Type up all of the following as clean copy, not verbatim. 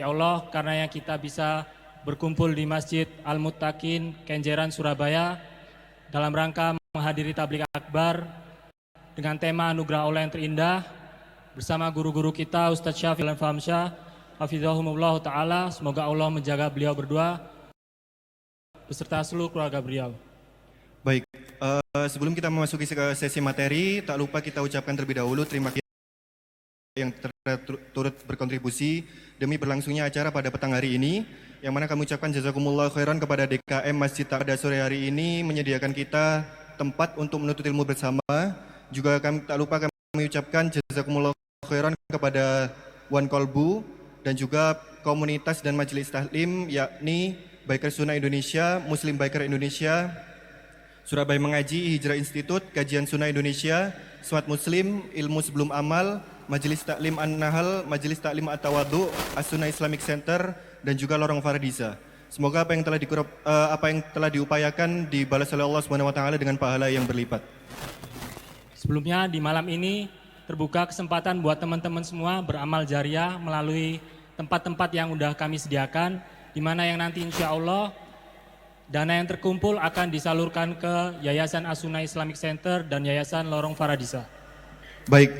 Ya Allah, karenanya kita bisa berkumpul di Masjid Al-Muttaqin, Kenjeran, Surabaya dalam rangka menghadiri tablik akbar dengan tema Anugerah Allah yang terindah bersama guru-guru kita Ustadz Syafiq dan Famsyah hafizahumullah ta'ala. Semoga Allah menjaga beliau berdua beserta seluruh keluarga beliau. Baik, sebelum kita memasuki sesi materi, tak lupa kita ucapkan terlebih dahulu terima kasih yang turut berkontribusi demi berlangsungnya acara pada petang hari ini, yang mana kami ucapkan jazakumullah khairan kepada DKM Masjid pada sore hari ini menyediakan kita tempat untuk menuntut ilmu bersama. Juga kami tak lupa kami ucapkan jazakumullah khairan kepada Wan Kolbu dan juga komunitas dan majelis tahlim, yakni Biker Sunnah Indonesia, Muslim Biker Indonesia, Surabaya Mengaji, Hijrah Institute, Kajian Sunnah Indonesia, Suat Muslim, Ilmu Sebelum Amal, Majelis Taklim An-Nahl, Majelis Taklim At-Tawadhu, As-Sunnah Islamic Center, dan juga Lorong Faradisa. Semoga apa yang telah diupayakan dibalas oleh Allah Subhanahu wa taala dengan pahala yang berlipat. Sebelumnya di malam ini terbuka kesempatan buat teman-teman semua beramal jariah melalui tempat-tempat yang udah kami sediakan, di mana yang nanti insya Allah dana yang terkumpul akan disalurkan ke Yayasan As-Sunnah Islamic Center dan Yayasan Lorong Faradisa. Baik,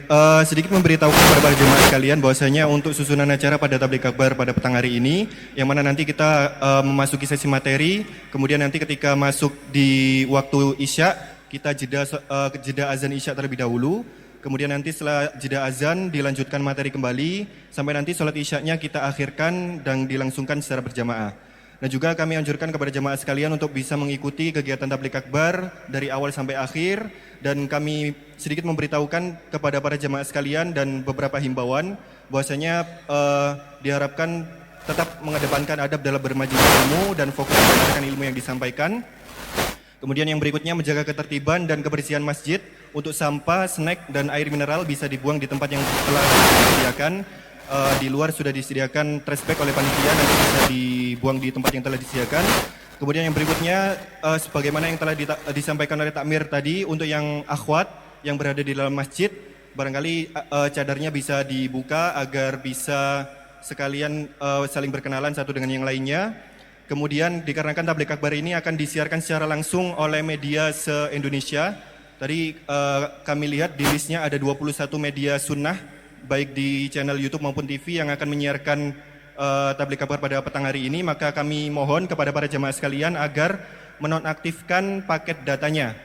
sedikit memberitahukan kepada para jemaah sekalian bahwasanya untuk susunan acara pada tablik akbar pada petang hari ini, yang mana nanti kita memasuki sesi materi, kemudian nanti ketika masuk di waktu isya, kita jeda azan isya terlebih dahulu, kemudian nanti setelah jeda azan dilanjutkan materi kembali, sampai nanti sholat isyanya kita akhirkan dan dilangsungkan secara berjamaah. Dan juga kami anjurkan kepada jemaah sekalian untuk bisa mengikuti kegiatan tablik akbar dari awal sampai akhir, dan kami sedikit memberitahukan kepada para jemaah sekalian dan beberapa himbauan bahwasanya diharapkan tetap mengedepankan adab dalam bermajelis ilmu dan fokus mendengarkan ilmu yang disampaikan. Kemudian yang berikutnya menjaga ketertiban dan kebersihan masjid. Untuk sampah, snack, dan air mineral bisa dibuang di tempat yang telah disediakan. Di luar sudah disediakan trash bag oleh panitia, nanti bisa dibuang di tempat yang telah disediakan. Kemudian yang berikutnya, sebagaimana yang telah disampaikan oleh takmir tadi, untuk yang akhwat yang berada di dalam masjid, barangkali cadarnya bisa dibuka agar bisa sekalian saling berkenalan satu dengan yang lainnya. Kemudian dikarenakan tablik akbar ini akan disiarkan secara langsung oleh media se-Indonesia. Tadi kami lihat di listnya ada 21 media sunnah, baik di channel YouTube maupun TV yang akan menyiarkan tablik akbar pada petang hari ini. Maka kami mohon kepada para jemaah sekalian agar menonaktifkan paket datanya.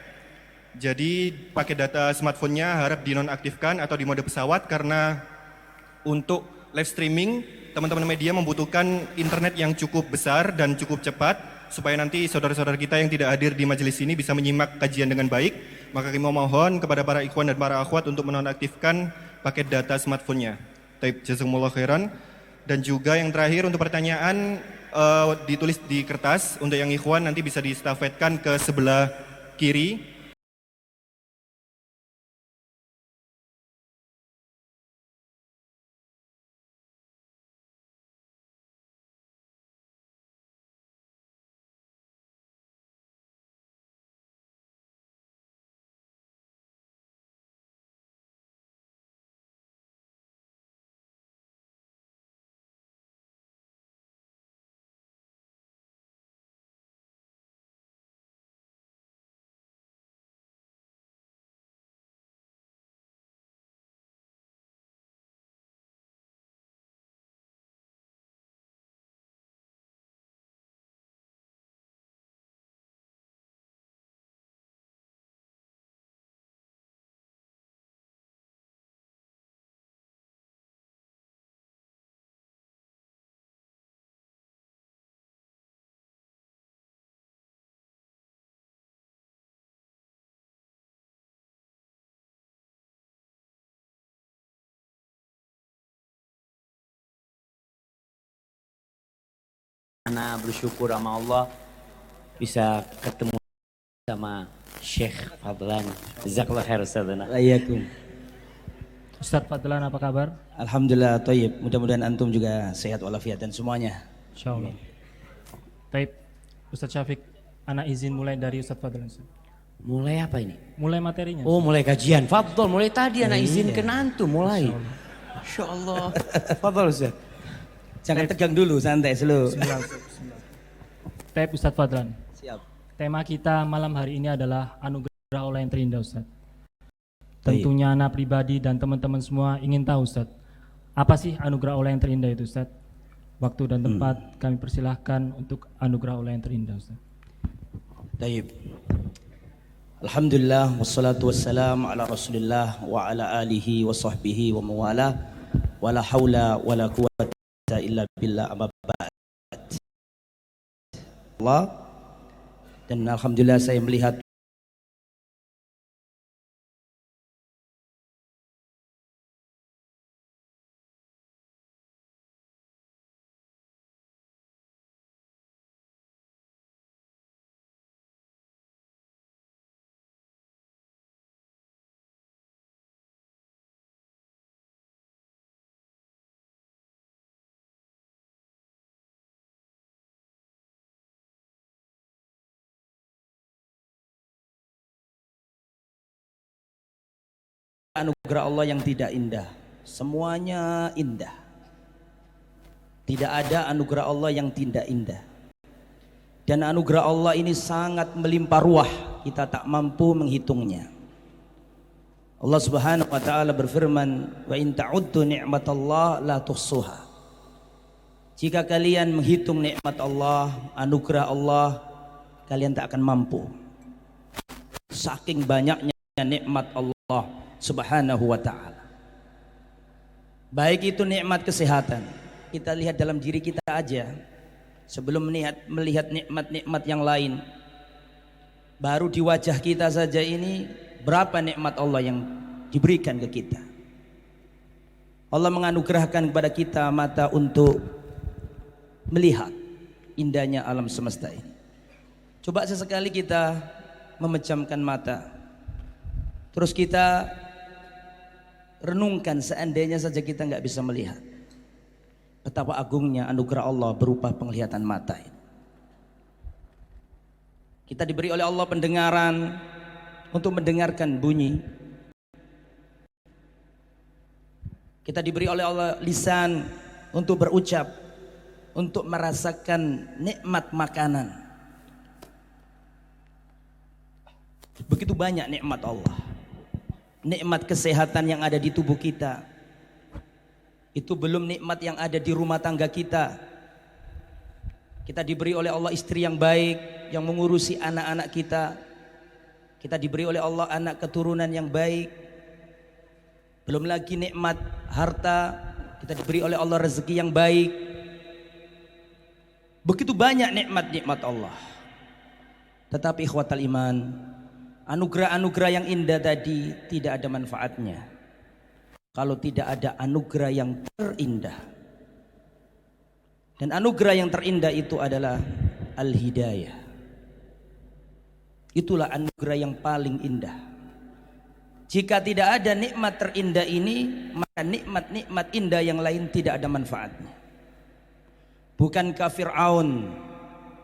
Jadi paket data smartphone-nya harap dinonaktifkan atau di mode pesawat, karena untuk live streaming teman-teman media membutuhkan internet yang cukup besar dan cukup cepat supaya nanti saudara-saudara kita yang tidak hadir di majelis ini bisa menyimak kajian dengan baik. Maka kami mohon kepada para ikhwan dan para akhwat untuk menonaktifkan paket data smartphone-nya. Taib, jazakumullah khairan. Dan juga yang terakhir untuk pertanyaan ditulis di kertas. Untuk yang ikhwan nanti bisa distafetkan ke sebelah kiri. Ana bersyukur sama Allah bisa ketemu sama Syekh Fadlan. Jazakallah khair Ustazana. Waalaikum. Ustadz Fadlan, apa kabar? Alhamdulillah thayyib. Mudah-mudahan antum juga sehat walafiat dan semuanya. Insyaallah. Taib, Ustadz Syafiq, anak izin mulai dari Ustadz Fadlan. Mulai apa ini? Mulai materinya. Oh, mulai kajian. Fadl, mulai tadi anak izin ke antum mulai. Insyaallah. Masya Allah. Fadl Ustaz. Jangan tegang dulu, santai, slow. Tep Ustadz Fadlan. Siap. Tema kita malam hari ini adalah anugerah Allah yang terindah, Ustadz. Baik. Tentunya anak pribadi dan teman-teman semua ingin tahu, Ustadz, apa sih anugerah Allah yang terindah itu, Ustadz? Waktu dan tempat kami persilahkan untuk anugerah Allah yang terindah, Ustadz. Baik. Alhamdulillah wassalatu wassalam ala Rasulillah wa ala alihi wa sahbihi wa mawala wa la haula wa la quwwata illa billah amma ba'd. Allah, dan alhamdulillah saya melihat anugerah Allah yang tidak indah. Semuanya indah. Tidak ada anugerah Allah yang tidak indah. Dan anugerah Allah ini sangat melimpah ruah, kita tak mampu menghitungnya. Allah Subhanahu wa taala berfirman, "Wa in ta'uddu ni'matallah la tuhsuha." Jika kalian menghitung nikmat Allah, anugerah Allah, kalian tak akan mampu. Saking banyaknya nikmat Allah Subhanahu wa ta'ala. Baik itu nikmat kesehatan, kita lihat dalam diri kita aja. Sebelum melihat nikmat-nikmat yang lain, baru di wajah kita saja ini berapa nikmat Allah yang diberikan ke kita. Allah menganugerahkan kepada kita mata untuk melihat indahnya alam semesta ini. Coba sesekali kita memejamkan mata, terus kita renungkan seandainya saja kita nggak bisa melihat, betapa agungnya anugerah Allah berupa penglihatan mata ini. Kita diberi oleh Allah pendengaran untuk mendengarkan bunyi. Kita diberi oleh Allah lisan untuk berucap, untuk merasakan nikmat makanan. Begitu banyak nikmat Allah. Nikmat kesehatan yang ada di tubuh kita, itu belum nikmat yang ada di rumah tangga kita. Kita diberi oleh Allah istri yang baik, yang mengurusi anak-anak kita. Kita diberi oleh Allah anak keturunan yang baik. Belum lagi nikmat harta, kita diberi oleh Allah rezeki yang baik. Begitu banyak nikmat-nikmat Allah. Tetapi ikhwatal iman, anugerah-anugerah yang indah tadi tidak ada manfaatnya kalau tidak ada anugerah yang terindah. Dan anugerah yang terindah itu adalah al-hidayah. Itulah anugerah yang paling indah. Jika tidak ada nikmat terindah ini, maka nikmat-nikmat indah yang lain tidak ada manfaatnya. Bukankah Fir'aun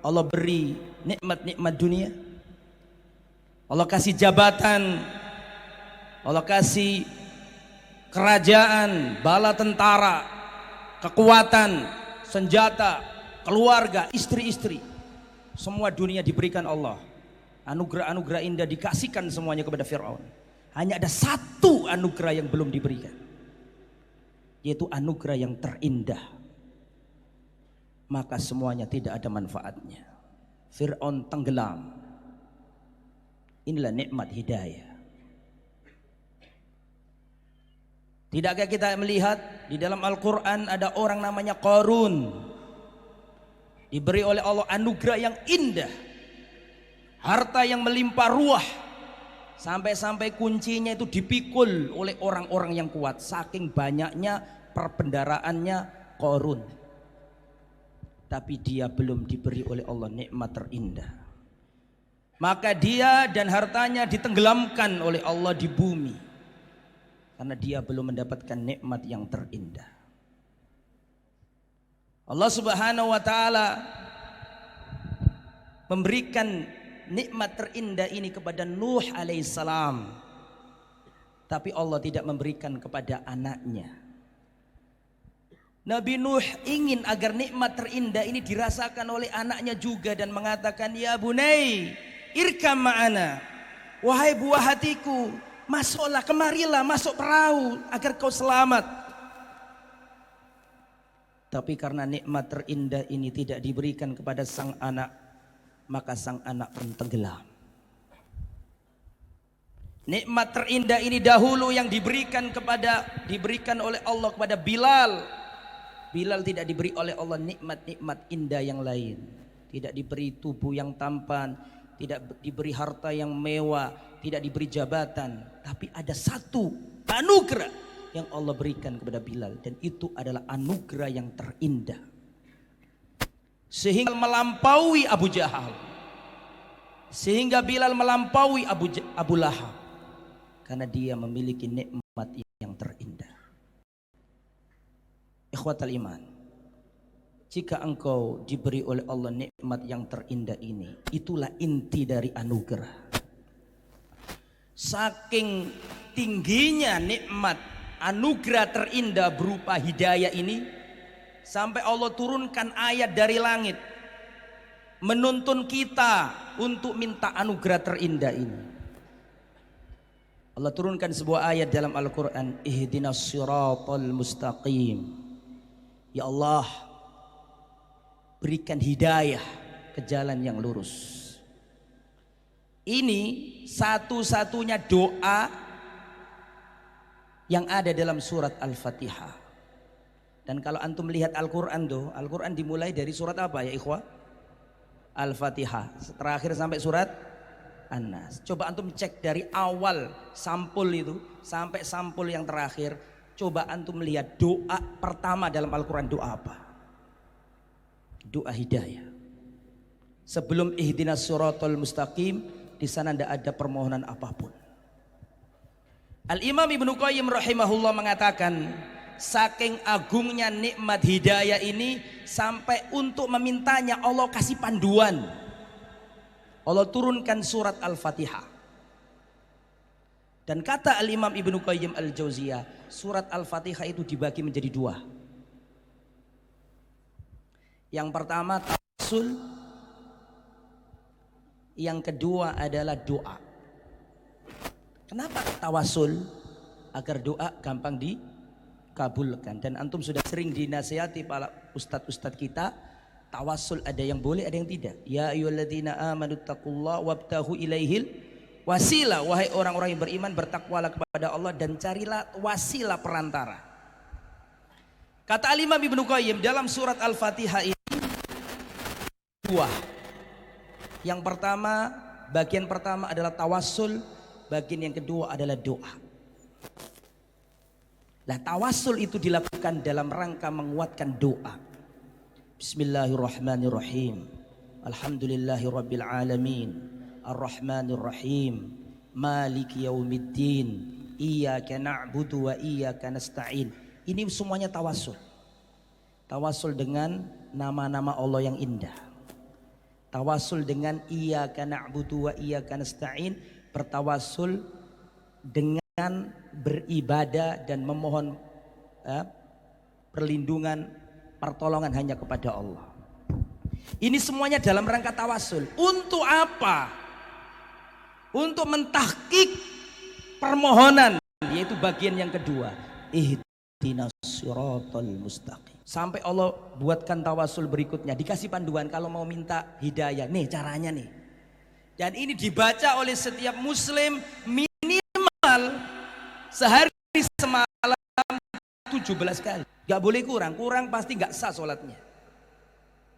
Allah beri nikmat-nikmat dunia? Allah kasih jabatan, Allah kasih kerajaan, bala tentara, kekuatan, senjata, keluarga, istri-istri. Semua dunia diberikan Allah. Anugerah-anugerah indah dikasihkan semuanya kepada Fir'aun. Hanya ada satu anugerah yang belum diberikan, yaitu anugerah yang terindah. Maka semuanya tidak ada manfaatnya. Fir'aun tenggelam. Inilah nikmat hidayah. Tidakkah kita melihat di dalam Al-Quran ada orang namanya Qarun, diberi oleh Allah anugerah yang indah, harta yang melimpah ruah, sampai-sampai kuncinya itu dipikul oleh orang-orang yang kuat. Saking banyaknya perbendaraannya Qarun, tapi dia belum diberi oleh Allah nikmat terindah. Maka dia dan hartanya ditenggelamkan oleh Allah di bumi, karena dia belum mendapatkan nikmat yang terindah. Allah Subhanahu wa taala memberikan nikmat terindah ini kepada Nuh alaihissalam, tapi Allah tidak memberikan kepada anaknya. Nabi Nuh ingin agar nikmat terindah ini dirasakan oleh anaknya juga dan mengatakan, ya bunai irkam ma'ana, wahai buah hatiku, masuklah, kemarilah, masuk perahu agar kau selamat. Tapi karena nikmat terindah ini tidak diberikan kepada sang anak, maka sang anak pun tenggelam. Nikmat terindah ini dahulu yang diberikan oleh Allah kepada Bilal. Bilal tidak diberi oleh Allah nikmat-nikmat indah yang lain. Tidak diberi tubuh yang tampan, tidak diberi harta yang mewah, tidak diberi jabatan. Tapi ada satu anugerah yang Allah berikan kepada Bilal, dan itu adalah anugerah yang terindah. Sehingga melampaui Abu Jahal. Sehingga Bilal melampaui Abu Lahab. Karena dia memiliki nikmat yang terindah. Ikhwatal iman, jika engkau diberi oleh Allah nikmat yang terindah ini, itulah inti dari anugerah. Saking tingginya nikmat anugerah terindah berupa hidayah ini, sampai Allah turunkan ayat dari langit menuntun kita untuk minta anugerah terindah ini. Allah turunkan sebuah ayat dalam Al-Quran, ihdinas siratal mustaqim. Ya Allah, berikan hidayah ke jalan yang lurus. Ini satu-satunya doa yang ada dalam surat Al-Fatihah. Dan kalau antum melihat Al-Quran tuh, Al-Quran dimulai dari surat apa ya ikhwah? Al-Fatihah. Terakhir sampai surat An-Nas. Coba antum cek dari awal sampul itu sampai sampul yang terakhir. Coba antum melihat doa pertama dalam Al-Quran, doa apa? Doa hidayah. Sebelum ihdinas siratal mustaqim, di sana tidak ada permohonan apapun. Al-Imam Ibnu Qayyim rahimahullah mengatakan, saking agungnya nikmat hidayah ini, sampai untuk memintanya Allah kasih panduan. Allah turunkan surat Al-Fatihah. Dan kata Al-Imam Ibnu Qayyim Al-Jauziyah, surat Al-Fatihah itu dibagi menjadi dua. Yang pertama tawassul, yang kedua adalah doa. Kenapa tawassul? Agar doa gampang dikabulkan. Dan antum sudah sering dinasihati para ustadz-ustadz kita, tawassul ada yang boleh, ada yang tidak. Ya ayyuhalladzina amanu taqullaha wabtahu ilaihil wasilah, wahai orang-orang yang beriman, bertakwalah kepada Allah dan carilah wasilah perantara. Kata Al-Imam Ibnu Qayyim dalam surat Al-Fatihah ini dua. Yang pertama, bagian pertama adalah tawassul, bagian yang kedua adalah doa. Nah, tawassul itu dilakukan dalam rangka menguatkan doa. Bismillahirrahmanirrahim. Alhamdulillahirabbil alamin. Ar-Rahmanir Rahim, Maliki Yaumiddin, Iyyaka na'budu wa iyyaka nasta'in. Ini semuanya tawassul. Tawassul dengan nama-nama Allah yang indah. Tawassul dengan Iyyaka na'budu wa iyyaka nasta'in, bertawassul dengan beribadah dan memohon perlindungan, pertolongan hanya kepada Allah. Ini semuanya dalam rangka tawassul. Untuk apa? Untuk mentahqiq permohonan, yaitu bagian yang kedua, ihdinas siratal mustaqim. Sampai Allah buatkan tawassul berikutnya, dikasih panduan kalau mau minta hidayah, nih caranya nih. Dan ini dibaca oleh setiap muslim minimal sehari semalam 17 kali. Gak boleh kurang, kurang pasti gak sah sholatnya.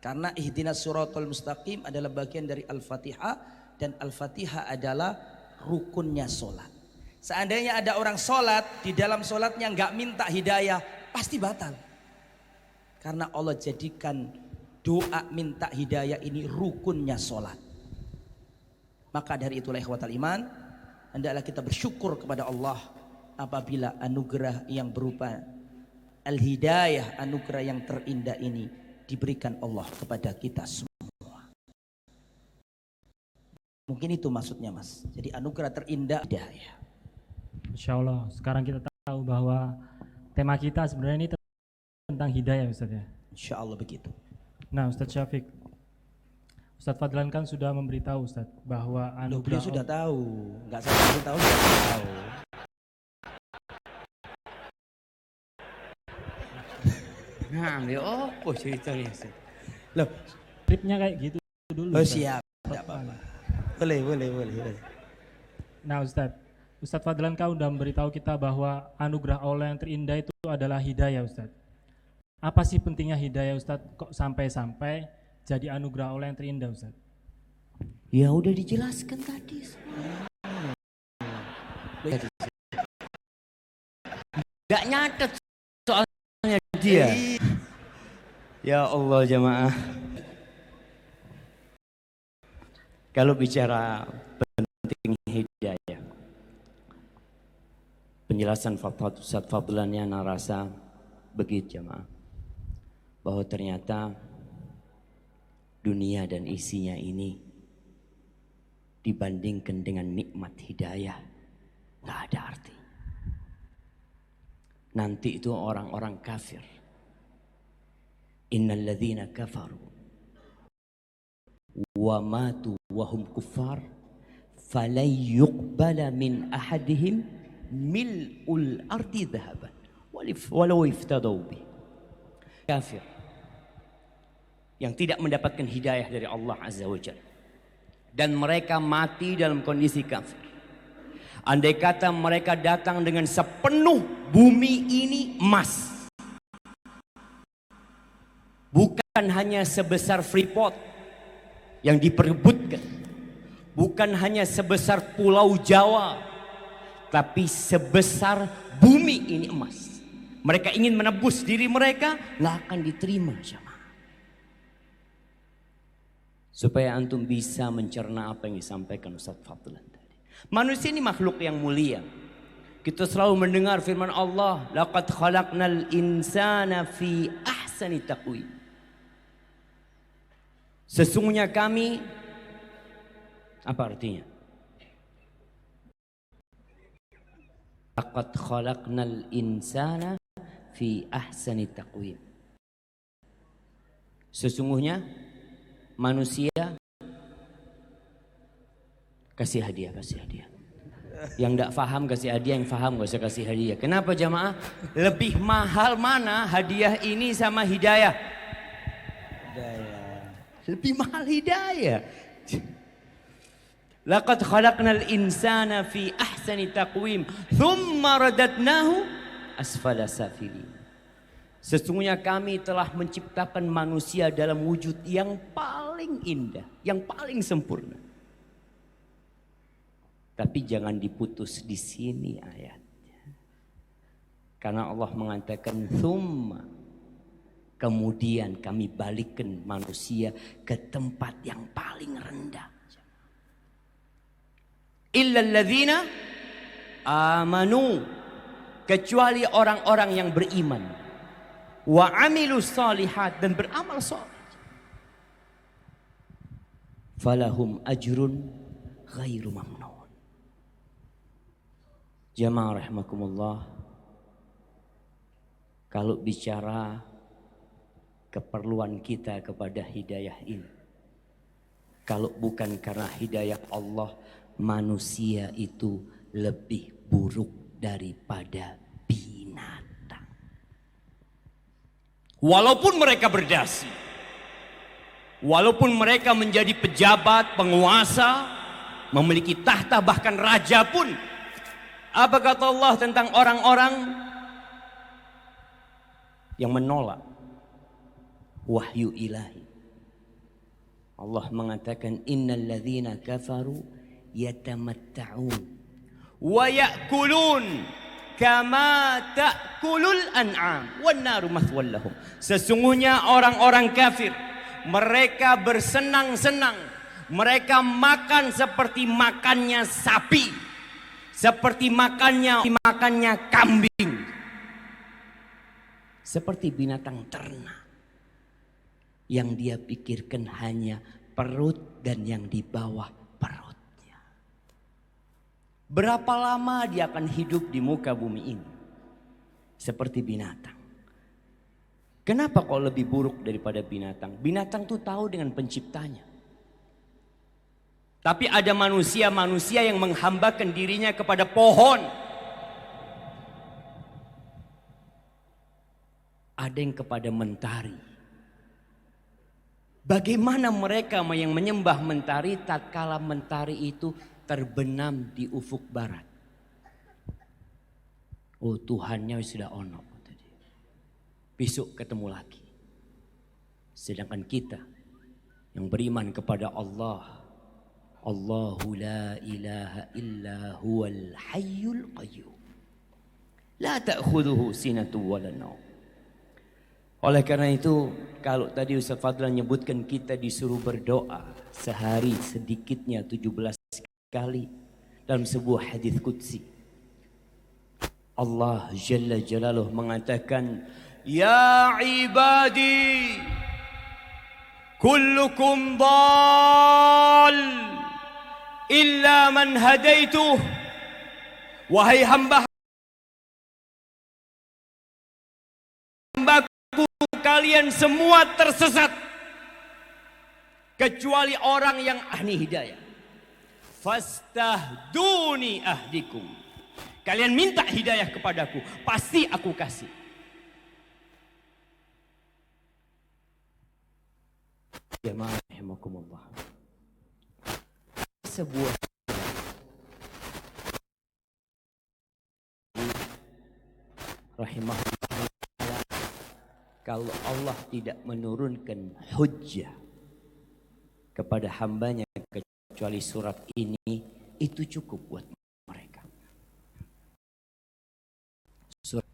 Karena ihdinas siratal mustaqim adalah bagian dari Al-Fatihah, dan Al-Fatihah adalah rukunnya sholat. Seandainya ada orang sholat, di dalam sholatnya nggak minta hidayah, pasti batal. Karena Allah jadikan doa minta hidayah ini rukunnya sholat. Maka dari itulah ikhwatal iman, hendaklah kita bersyukur kepada Allah apabila anugerah yang berupa al-hidayah, anugerah yang terindah ini diberikan Allah kepada kita semua. Mungkin itu maksudnya mas. Jadi anugerah terindah hidayah. Insya Allah sekarang kita tahu bahwa tema kita sebenarnya ini tentang hidayah Ustaz ya. Insya Allah begitu. Nah Ustaz Syafiq, Ustaz Fadlan kan sudah memberitahu Ustaz bahwa Loh, beliau anugerah sudah tahu, nggak saya beritahu sudah tahu. Nah, ya apa ceritanya? Loh, tripnya kayak gitu dulu. oh Ustaz. siap, tidak apa-apa. Boleh. Nah Ustaz Fadlan kan udah memberitahu kita bahwa anugerah Allah yang terindah itu adalah hidayah Ustaz. Apa sih pentingnya hidayah Ustaz kok sampai-sampai jadi anugerah Allah yang terindah Ustaz? Ya udah dijelaskan tadi. Gak nyatet soalnya dia. Ya Allah jamaah. Kalau bicara penting hidayah, penjelasan Ustaz Fadlan yang narasa begitu jamaah, bahwa ternyata dunia dan isinya ini dibandingkan dengan nikmat hidayah nggak ada arti. Nanti itu orang-orang kafir, innal ladzina kafaru wa matu wa hum kuffar falan yuqbala min ahadihim mil'ul ardi dhahaban walau iftadau bi. Kafir yang tidak mendapatkan hidayah dari Allah Azza wa Jalla dan mereka mati dalam kondisi kafir, andai kata mereka datang dengan sepenuh bumi ini emas, bukan hanya sebesar Freeport yang diperebutkan, bukan hanya sebesar Pulau Jawa, tapi sebesar bumi ini emas, mereka ingin menebus diri mereka, nggak akan diterima jemaah. Supaya antum bisa mencerna apa yang disampaikan Ustaz Fadlan tadi. Manusia ini makhluk yang mulia. Kita selalu mendengar firman Allah, laqad khalaqnal insana fi ahsani taqwim. Sesungguhnya kami, apa artinya? Laqad khalaqnal insana fi ahsani taqwim. Sesungguhnya manusia, kasih hadiah. Yang tidak paham kasih hadiah, yang paham gak usah kasih hadiah. Kenapa jamaah? Lebih mahal mana hadiah ini sama hidayah? Lebih mahal hidayah. Laqad khalaqnal insana fi ahsani taqwim thumma radadnahu asfala safilin. Sesungguhnya kami telah menciptakan manusia dalam wujud yang paling indah, yang paling sempurna. Tapi jangan diputus di sini ayatnya. Karena Allah mengatakan thumma, kemudian kami balikkan manusia ke tempat yang paling rendah. Illal ladzina amanu, kecuali orang-orang yang beriman. Wa amilus salihat, dan beramal saleh. Falahum ajrun ghairu mamnun. Jamaah rahimakumullah, kalau bicara keperluan kita kepada hidayah ini, kalau bukan karena hidayah Allah, manusia itu lebih buruk daripada binatang. Walaupun mereka berdasi, walaupun mereka menjadi pejabat, penguasa, memiliki tahta, bahkan raja pun, apa kata Allah tentang orang-orang yang menolak wahyu ilahi? Allah mengatakan innal ladzina kafaru yatamatta'un wa ya'kulun kama ta'kulul an'am wan naru mathwal lahum. Sesungguhnya orang-orang kafir, mereka bersenang-senang, mereka makan seperti makannya sapi, seperti makannya kambing, seperti binatang ternak yang dia pikirkan hanya perut dan yang di bawah perutnya. Berapa lama dia akan hidup di muka bumi ini? Seperti binatang. Kenapa kok lebih buruk daripada binatang? Binatang tuh tahu dengan penciptanya. Tapi ada manusia yang menghambakan dirinya kepada pohon. Ada yang kepada mentari. Bagaimana mereka yang menyembah mentari tatkala mentari itu terbenam di ufuk barat? Oh, Tuhannya sudah ono. Besok ketemu lagi. Sedangkan kita yang beriman kepada Allah, Allahu la ilaha illa huwal hayyul qayyum. La ta'khudhuhu sinatu wa la naum. Oleh karena itu, kalau tadi Ustaz Fadlan menyebutkan kita disuruh berdoa sehari sedikitnya 17 kali dalam sebuah hadis qudsi. Allah Jalla Jalaluh mengatakan, "Ya ibadi, kullukum dhal illa man hadaituh." Wahai hamba-hambaku, kalian semua tersesat kecuali orang yang ahli hidayah. Fastahduni ahdikum. Kalian minta hidayah kepadaku, pasti aku kasih. Jamaah rahimakumullah. Sebuah rahimahullah, kalau Allah tidak menurunkan hujjah kepada hambanya kecuali surat ini, itu cukup buat mereka. Surat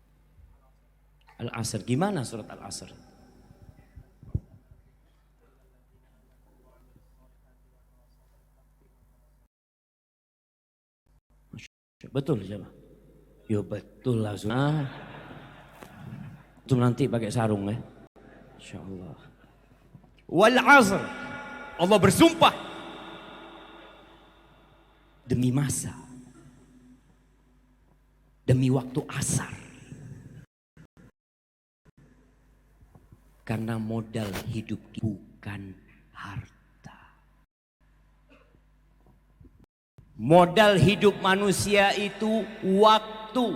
Al-Asr, gimana surat Al-Asr? Betul siapa? Yo betul lah. Itu nanti pakai sarung ya. Insyaallah. Wal asr. Allah bersumpah demi masa. Demi waktu asar. Karena modal hidup bukan harta. Modal hidup manusia itu waktu.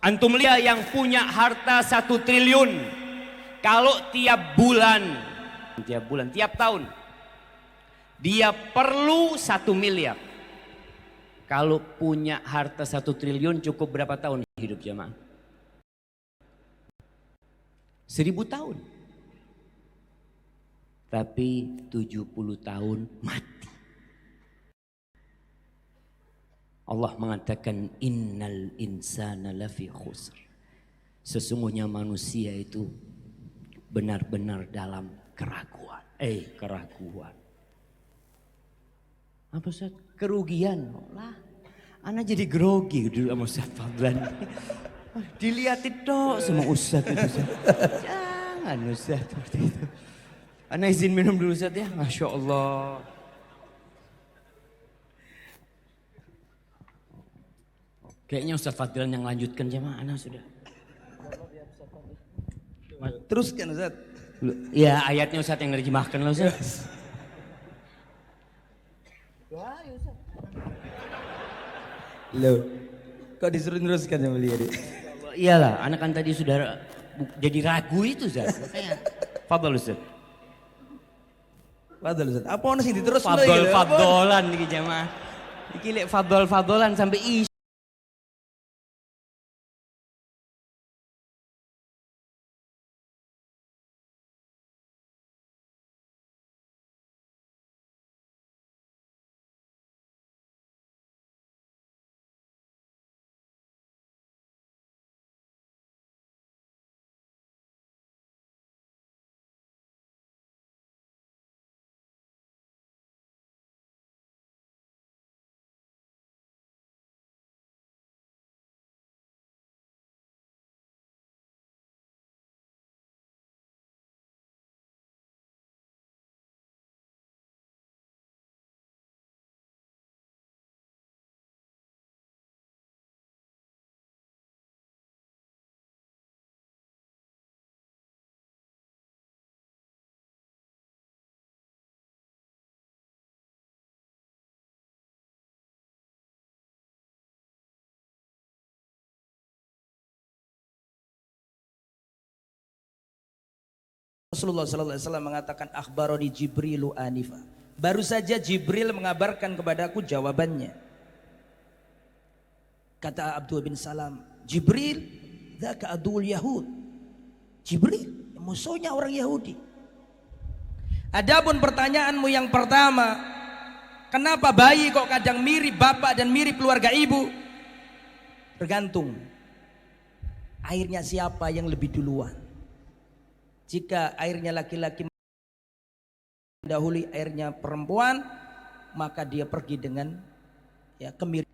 Antum lihat yang punya harta 1 triliun. Kalau tiap bulan, tiap tahun, dia perlu 1 miliar. Kalau punya harta 1 triliun cukup berapa tahun hidup jamaah? 1000 tahun. Tapi 70 tahun mati. Allah mengatakan innal insana lafi khusr. Sesungguhnya manusia itu benar-benar dalam keraguan. Keraguan. Apa Ustaz? Kerugian. Lah, ana jadi grogi dulu sama Ustaz Fadlan. Dilihatin dong sama Ustaz itu. Ustaz. Jangan Ustaz seperti itu. Ana izin minum dulu Ustaz ya. Masya Allah. Kayaknya Ustaz Fadlan yang lanjutkan jamaah, ana sudah. Teruskan Ustaz. Ya ayatnya Ustaz yang nerjemahkan lah Ustaz. Loh, kok disuruh teruskan sama beliau? Iyalah, anak kan tadi sudah jadi ragu itu Ustaz. Makanya fadhol Ustaz. Fadhol Ustaz. Apa ono sing diterus Fadholan iki jamaah. Iki lek fadholan sampai Rasulullah sallallahu alaihi wasallam mengatakan akhbaroni Jibrilu anifa. Baru saja Jibril mengabarkan kepadaku jawabannya. Kata Abdullah bin Salam, Jibril, dzaka adul Yahud. Jibril, musuhnya orang Yahudi. Adapun pertanyaanmu yang pertama, kenapa bayi kok kadang mirip bapak dan mirip keluarga ibu? Tergantung airnya siapa yang lebih duluan. Jika airnya laki-laki mendahului airnya perempuan, maka dia pergi dengan kemiripan.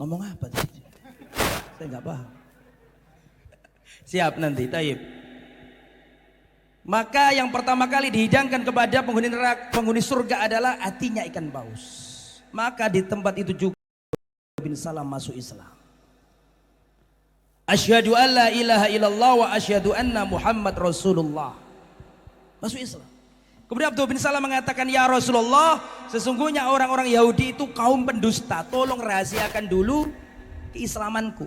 Ngomong apa tadi? Saya nggak paham. Siap nanti, taib. Maka yang pertama kali dihidangkan kepada penghuni neraka, penghuni surga adalah hatinya ikan paus. Maka di tempat itu juga bin Salam masuk Islam. Asyhadu an la ilaha illallah wa asyhadu anna Muhammad Rasulullah. Masuk Islam. Kemudian Abdullah bin Salam mengatakan, ya Rasulullah, sesungguhnya orang-orang Yahudi itu kaum pendusta. Tolong rahasiakan dulu keislamanku.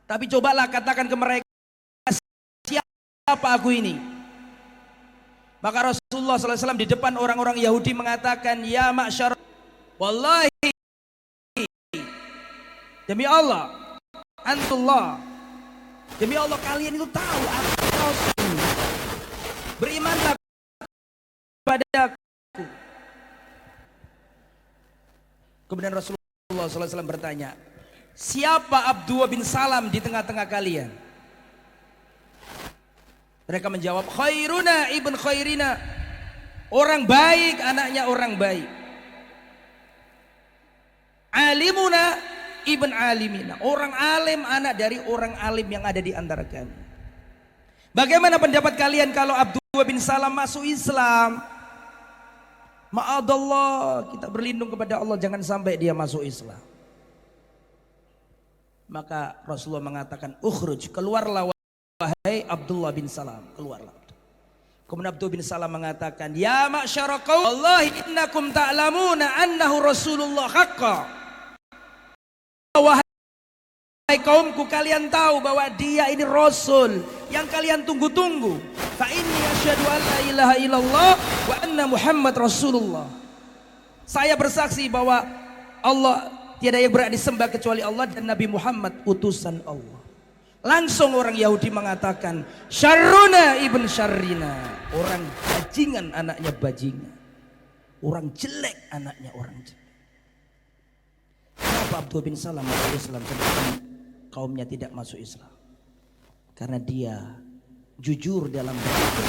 Tapi cobalah katakan ke mereka, siapa aku ini? Maka Rasulullah SAW di depan orang-orang Yahudi mengatakan, ya ma'syar, wallahi, demi Allah, antullah, demi Allah kalian itu tahu aku Rasul. Berimanlah padaku. Kemudian Rasulullah SAW bertanya, siapa Abdullah bin Salam di tengah-tengah kalian? Mereka menjawab, khairuna ibn khairina, orang baik anaknya orang baik. Alimuna ibn alimina, orang alim anak dari orang alim yang ada di antara kami. Bagaimana pendapat kalian kalau Abdullah bin Salam masuk Islam? Ma'adallah, kita berlindung kepada Allah jangan sampai dia masuk Islam. Maka Rasulullah mengatakan, ukhruj, keluarlah wahai Abdullah bin Salam, keluarlah. Kemudian Abdullah bin Salam mengatakan, ya ma'syara qaum, wallahi innakum ta'lamuna annahu Rasulullah haqqa. Wahai kaumku, kalian tahu bahwa dia ini Rasul yang kalian tunggu-tunggu. Fa inni asyhadu an la ilaha illallah wa anna Muhammad Rasulullah. Saya bersaksi bahwa Allah tiada yang berhak disembah kecuali Allah dan Nabi Muhammad utusan Allah. Langsung orang Yahudi mengatakan, syarruna ibn syarrina, orang bajingan anaknya bajingan, orang jelek anaknya orang jelek. Kenapa Abdullah bin Salam masuk Islam sedangkan kaumnya tidak masuk Islam? Karena dia jujur dalam berpikir.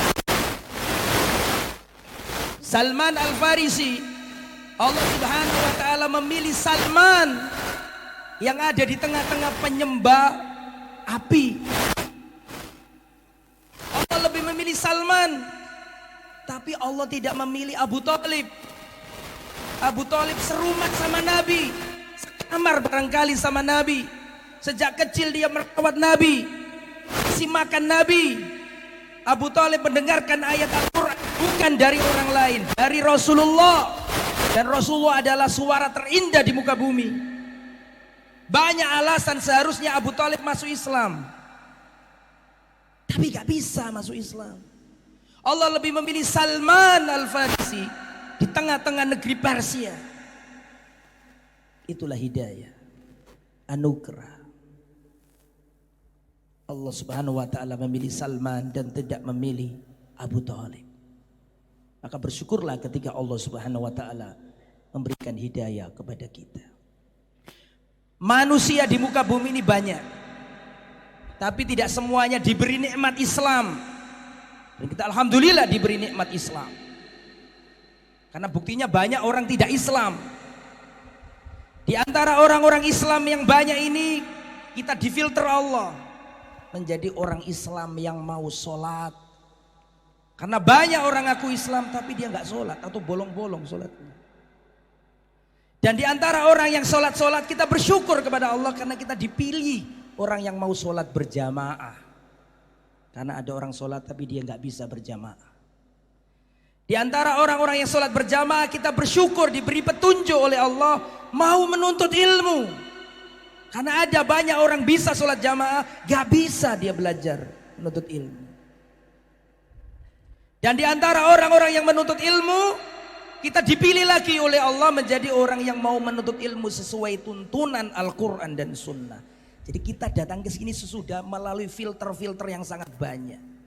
Salman Al-Farisi, Allah Subhanahu wa taala memilih Salman yang ada di tengah-tengah penyembah api. Allah lebih memilih Salman, tapi Allah tidak memilih Abu Thalib. Abu Thalib serumat sama Nabi, sekamar barangkali sama Nabi. Sejak kecil dia merawat Nabi, kasih makan Nabi. Abu Thalib mendengarkan ayat Al-Quran bukan dari orang lain, dari Rasulullah. Dan Rasulullah adalah suara terindah di muka bumi. Banyak alasan seharusnya Abu Thalib masuk Islam, tapi gak bisa masuk Islam. Allah lebih memilih Salman Al-Farisi di tengah-tengah negeri Persia. Itulah hidayah, anugerah. Allah Subhanahu wa taala memilih Salman dan tidak memilih Abu Thalib. Maka bersyukurlah ketika Allah Subhanahu wa taala memberikan hidayah kepada kita. Manusia di muka bumi ini banyak, tapi tidak semuanya diberi nikmat Islam. Dan kita alhamdulillah diberi nikmat Islam. Karena buktinya banyak orang tidak Islam. Di antara orang-orang Islam yang banyak ini, kita difilter Allah menjadi orang Islam yang mau sholat. Karena banyak orang ngaku Islam tapi dia nggak sholat atau bolong-bolong sholatnya. Dan di antara orang yang sholat-sholat, kita bersyukur kepada Allah karena kita dipilih orang yang mau sholat berjamaah. Karena ada orang sholat tapi dia nggak bisa berjamaah. Di antara orang-orang yang sholat berjamaah, kita bersyukur diberi petunjuk oleh Allah mau menuntut ilmu. Karena ada banyak orang bisa sholat jamaah, gak bisa dia belajar menuntut ilmu. Dan di antara orang-orang yang menuntut ilmu, kita dipilih lagi oleh Allah menjadi orang yang mau menuntut ilmu sesuai tuntunan Al-Quran dan Sunnah. Jadi kita datang ke sini sesudah melalui filter-filter yang sangat banyak.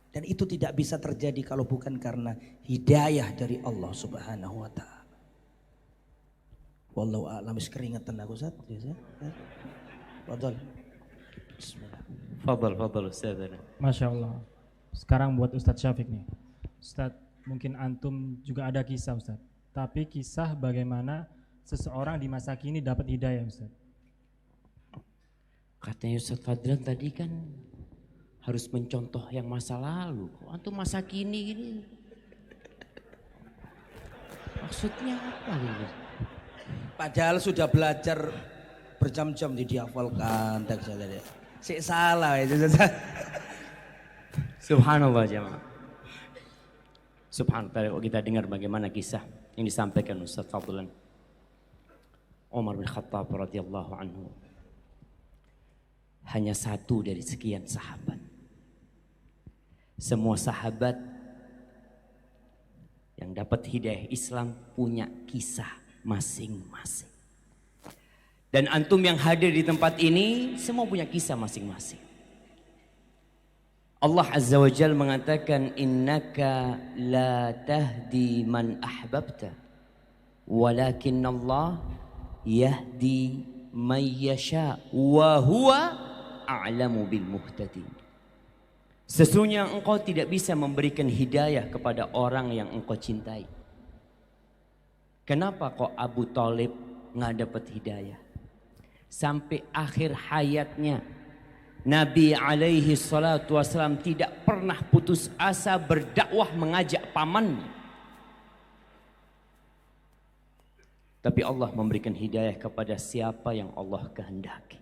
Dan itu tidak bisa terjadi kalau bukan karena hidayah dari Allah Subhanahu wa ta'ala. Wallahu a'lam. Keringetan aku Ustaz. Fadhal. Bismillah. Fadal Ustaz. Masya Allah. Sekarang buat Ustadz Syafiq nih. Ustadz, mungkin antum juga ada kisah Ustadz. Tapi kisah bagaimana seseorang di masa kini dapat hidayah Ustadz. Katanya Ustaz Fadlan tadi kan harus mencontoh yang masa lalu. Kok antum masa kini gini? Maksudnya apa gitu? Padahal sudah belajar berjam-jam dihafalkan teks tadi. Sik salah itu. Subhanallah jemaah. Subhanallah, kalau kita dengar bagaimana kisah yang disampaikan Ustaz Fadlan Umar bin Khattab radhiyallahu anhu. Hanya satu dari sekian sahabat. Semua sahabat yang dapat hidayah Islam punya kisah masing-masing. Dan antum yang hadir di tempat ini semua punya kisah masing-masing. Allah Azza wa Jalla mengatakan innaka la tahdi man ahbabta walakin Allah yahdi man yasha wa huwa a'lamu bil muhtadin. Sesungguhnya engkau tidak bisa memberikan hidayah kepada orang yang engkau cintai. Kenapa kok Abu Thalib nggak dapat hidayah? Sampai akhir hayatnya Nabi alaihi salatu wasalam tidak pernah putus asa berdakwah mengajak pamannya. Tapi Allah memberikan hidayah kepada siapa yang Allah kehendaki.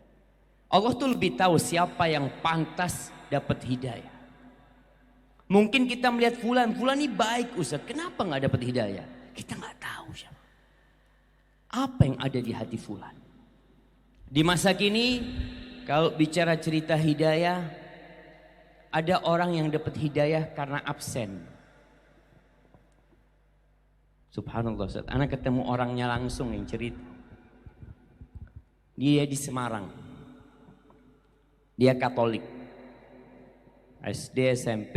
Allah tuh lebih tahu siapa yang pantas dapat hidayah. Mungkin kita melihat fulan ini baik Ustaz, kenapa nggak dapat hidayah? Kita nggak tahu siapa. Apa yang ada di hati fulan? Di masa kini kalau bicara cerita hidayah, ada orang yang dapat hidayah karena absen. Subhanallah Ustaz, anak ketemu orangnya langsung yang cerita. Dia di Semarang. Dia Katolik. SD, SMP,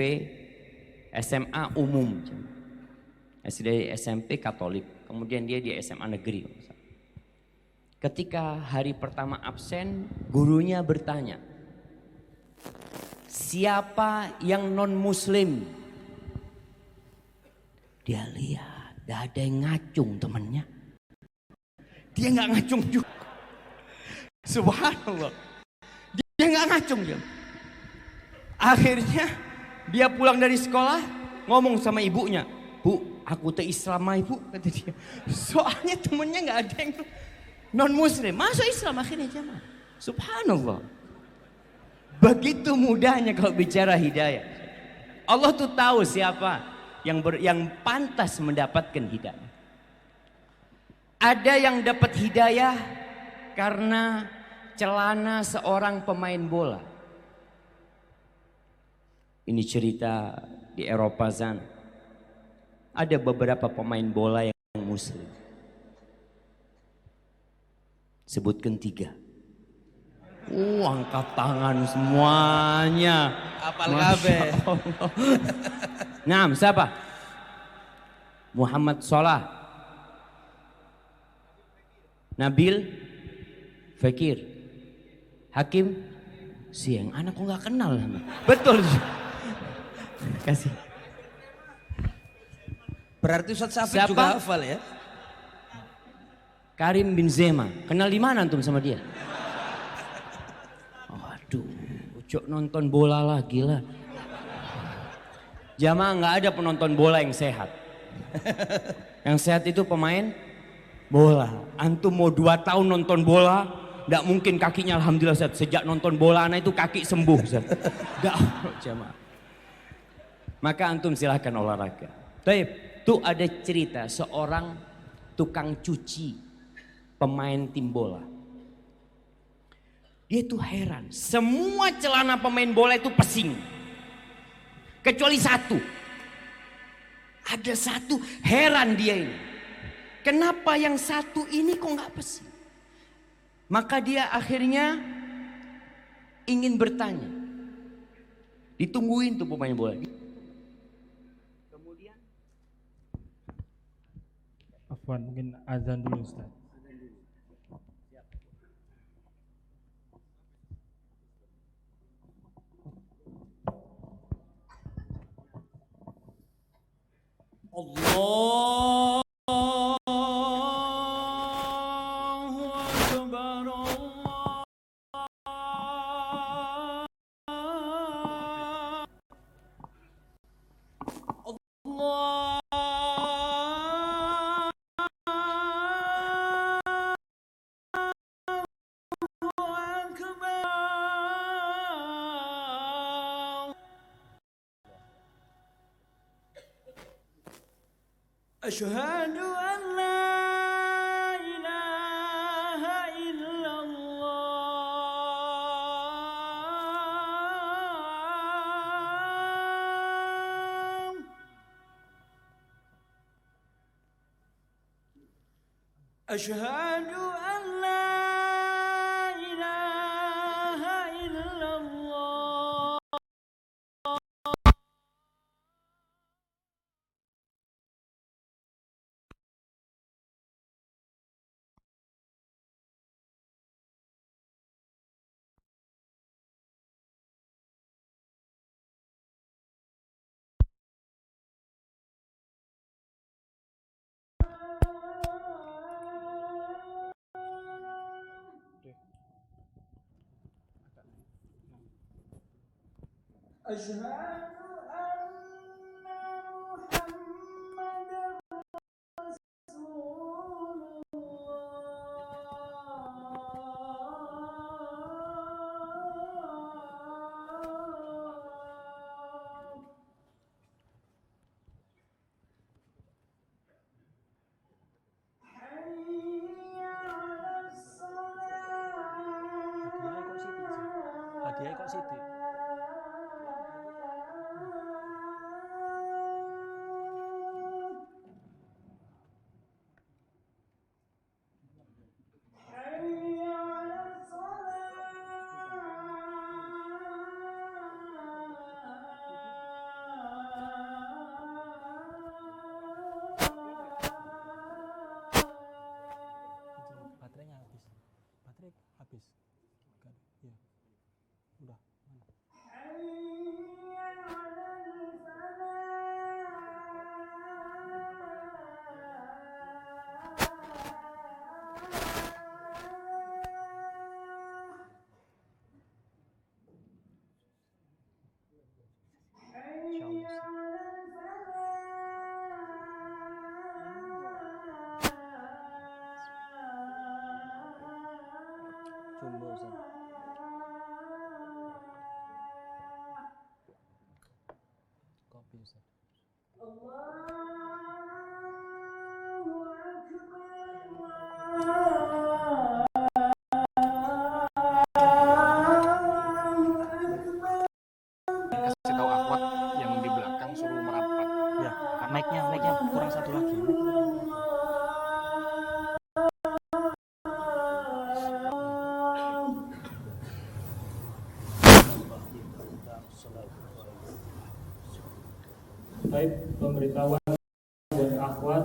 SMA umum. SD, SMP Katolik. Kemudian dia di SMA negeri. Ketika hari pertama absen, gurunya bertanya, siapa yang non muslim? Dia lihat, gak ada yang ngacung temannya. Dia gak ngacung juga. Subhanallah. Dia gak ngacung dia. Akhirnya dia pulang dari sekolah, ngomong sama ibunya, Bu, aku teh Islam ibu, kata dia. Soalnya temennya gak ada yang non muslim, masuk Islam akhirnya jemaah. Subhanallah. Begitu mudahnya kalau bicara hidayah. Allah tuh tahu siapa yang pantas mendapatkan hidayah. Ada yang dapat hidayah karena celana seorang pemain bola. Ini cerita di Eropa sana. Ada beberapa pemain bola yang muslim. Sebutkan 3. Angkat tangan semuanya. Apal kabeh. Nah, siapa? Muhammad Salah, Nabil Fekir, Hakim Siang. Anakku nggak kenal. Betul. Kasih. Berarti Ustaz Syafiq Siapa? juga hafal ya? Karim Benzema. Kenal di mana antum sama dia? Waduh, ucok nonton bola lagi lah. Jamaah nggak ada penonton bola yang sehat. Yang sehat itu pemain bola. Antum mau 2 tahun nonton bola, nggak mungkin kakinya alhamdulillah Ustaz. Sejak nonton bola anak itu kaki sembuh Ustaz. Nggak, jamaah. Maka antum silahkan olahraga. Baik, tuh ada cerita seorang tukang cuci pemain tim bola. Dia tuh heran, semua celana pemain bola itu pesing. Kecuali satu. Ada satu, heran dia ini. Kenapa yang satu ini kok nggak pesing? Maka dia akhirnya ingin bertanya. Ditungguin tuh pemain bola. Kemudian Afwan, mungkin azan dulu Ustaz. Allahu Akbar, Asyhadu an la ilaha illallah. Asyhadu an la ilaha illallah. Asyhadu anna Muhammadar Rasulullah. Hayya 'alas salat. Hadiah kok Siti? Baterainya habis. Baterai habis. Iya. Udah. Jumbo Ustaz. Kopi Ustaz. Kasih tahu akhwat yang di belakang suruh merapat. Ya, mic-nya kurang satu lagi. Baik, pemberitahuan buat akhwat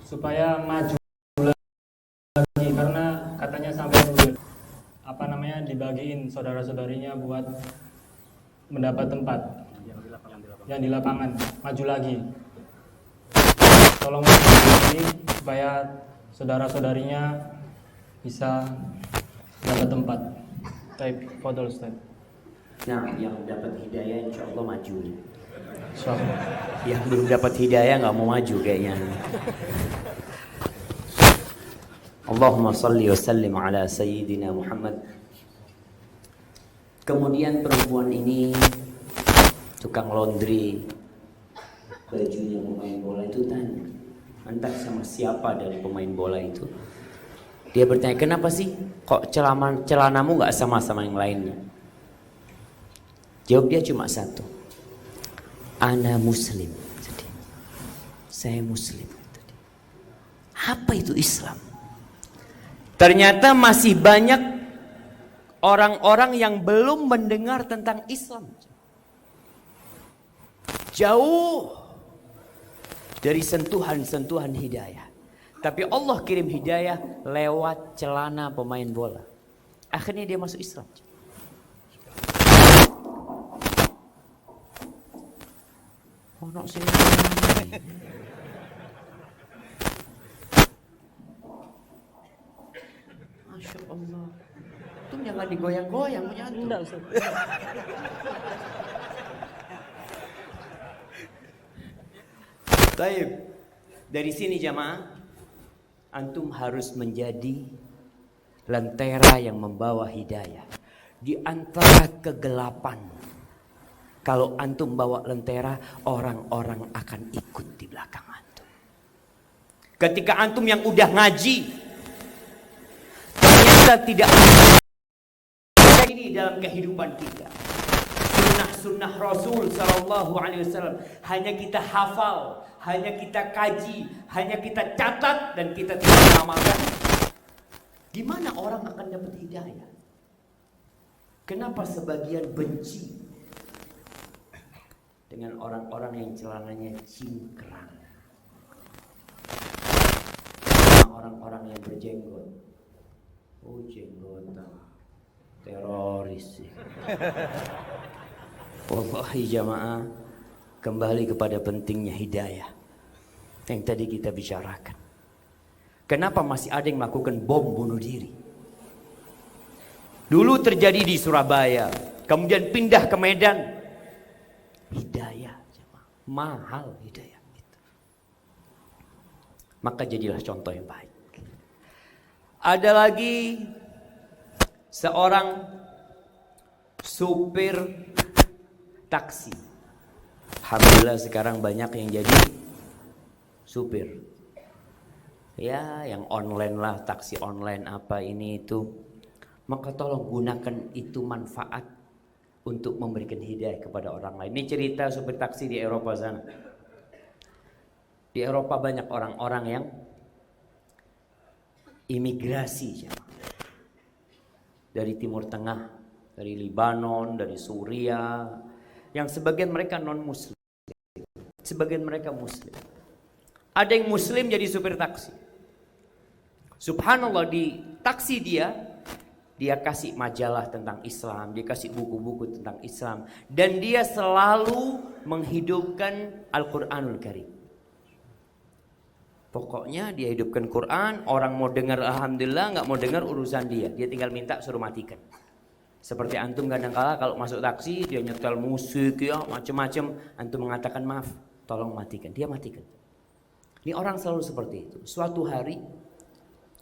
supaya maju lagi karena katanya sampai dibagiin saudara-saudarinya buat mendapat tempat yang di lapangan, maju lagi. tolong ini supaya saudara-saudarinya bisa dapat tempat. Taib, fadhol Ustaz. Nah, yang dapat hidayah insya Allah maju. Insyaallah. Yang belum dapat hidayah nggak mau maju kayaknya. Allahumma salli wa sallim ala Sayyidina Muhammad. Kemudian perempuan ini tukang laundry, bajunya pemain bola itu tanya, entah sama siapa dari pemain bola itu. Dia bertanya, kenapa sih kok celanamu nggak sama yang lainnya? Jawab dia cuma satu, ana muslim. Saya muslim. Apa itu Islam? Ternyata masih banyak orang-orang yang belum mendengar tentang Islam. Jauh dari sentuhan-sentuhan hidayah. Tapi Allah kirim hidayah lewat celana pemain bola. Akhirnya dia masuk Islam. Ono sing Masya Allah. Itu jangan digoyang-goyang punya antum. Enggak, Ustaz. Baik. Dari sini jamaah, antum harus menjadi lentera yang membawa hidayah di antara kegelapan. Kalau antum bawa lentera, orang-orang akan ikut di belakang antum. Ketika antum yang udah ngaji ternyata tidak ini dalam kehidupan kita, sunnah Rasul Sallallahu Alaihi Wasallam hanya kita hafal, hanya kita kaji, hanya kita catat dan kita tidak mengamalkan, gimana orang akan dapat hidayah? Kenapa sebagian benci dengan orang-orang yang celananya cingkrang, orang-orang yang berjenggot? Oh, jenggotan teroris. Wallahi jamaah, kembali kepada pentingnya hidayah yang tadi kita bicarakan. Kenapa masih ada yang melakukan bom bunuh diri? Dulu terjadi di Surabaya, kemudian pindah ke Medan. Hidayah jamaah, mahal hidayah itu. Maka jadilah contoh yang baik. Ada lagi seorang supir taksi. Alhamdulillah sekarang banyak yang jadi supir. Ya, yang online lah, taksi online apa ini itu. Maka tolong gunakan itu manfaat untuk memberikan hidayah kepada orang lain. Ini cerita supir taksi di Eropa sana. Di Eropa banyak orang-orang yang imigrasi dari Timur Tengah, dari Libanon, dari Suriah, yang sebagian mereka non muslim, sebagian mereka muslim. Ada yang muslim jadi supir taksi. Subhanallah, di taksi dia kasih majalah tentang Islam, dia kasih buku-buku tentang Islam, dan dia selalu menghidupkan Al-Quranul Karim. Pokoknya dia hidupkan Quran, orang mau dengar alhamdulillah, nggak mau dengar urusan dia. Dia tinggal minta suruh matikan. Seperti antum kadang-kala kalau masuk taksi dia nyetel musik ya macam-macam, antum mengatakan maaf, tolong matikan. Dia matikan. Ini orang selalu seperti itu. Suatu hari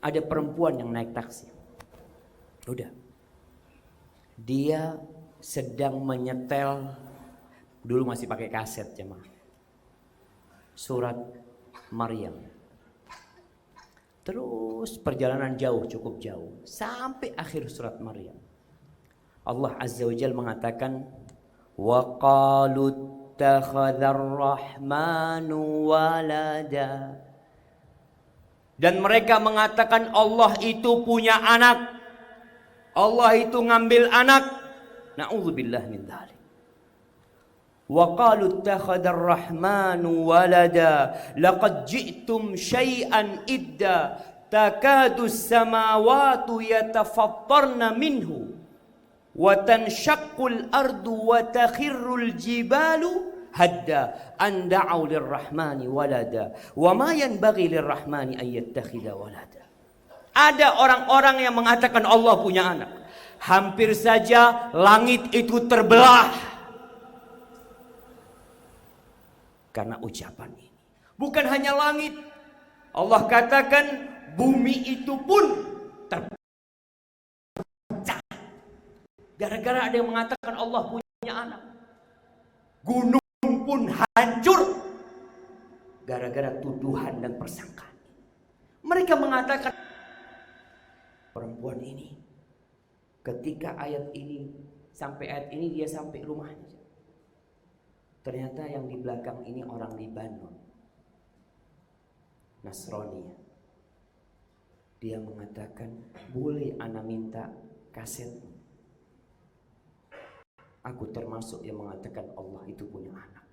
ada perempuan yang naik taksi. Udah. Dia sedang menyetel, dulu masih pakai kaset jemaah, surat Maryam. Terus perjalanan jauh, cukup jauh, sampai akhir surat Maryam. Allah Azza wa Jalla mengatakan, wa qalu ittakhadhar rahmanu walada. Dan mereka mengatakan Allah itu punya anak. Allah itu ngambil anak. Na'udzubillah min dzalik. Wa qalu ittakhadhar rahmanu walada laqad ji'tum syai'an idda takadu as-samawati yatafattarna minhu wa tanshaqqul ardu wa takhirrul jibalu hadda an da'u lirrahmani walada wa ma yanbaghi lirrahmani an yattakhidha walada. Ada orang-orang yang mengatakan Allah punya anak. Hampir saja langit itu terbelah karena ucapan ini. Bukan hanya langit, Allah katakan bumi itu pun terpecah gara-gara ada yang mengatakan Allah punya anak. Gunung pun hancur gara-gara tuduhan dan persangkaan. Mereka mengatakan perempuan ini ketika ayat ini dia sampai rumahnya. Ternyata yang di belakang ini orang Libanon, Nasrani. Dia mengatakan, boleh ana minta kaset? Aku termasuk yang mengatakan Allah itu punya anak.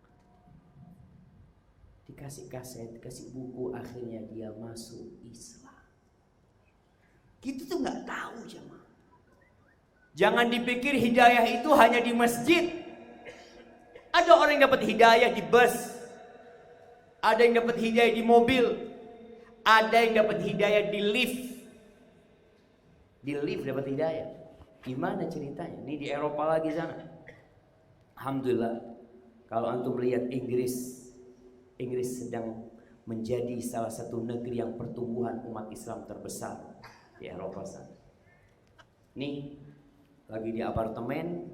Dikasih kaset, dikasih buku, akhirnya dia masuk Islam. Kita tuh nggak tahu jemaah. Jangan dipikir hidayah itu hanya di masjid. Ada orang yang dapat hidayah di bus, ada yang dapat hidayah di mobil, ada yang dapat hidayah di lift. Di lift dapat hidayah. Gimana ceritanya? Ini di Eropa lagi sana. Alhamdulillah, kalau antum melihat Inggris sedang menjadi salah satu negeri yang pertumbuhan umat Islam terbesar di Eropa sana. Nih, lagi di apartemen,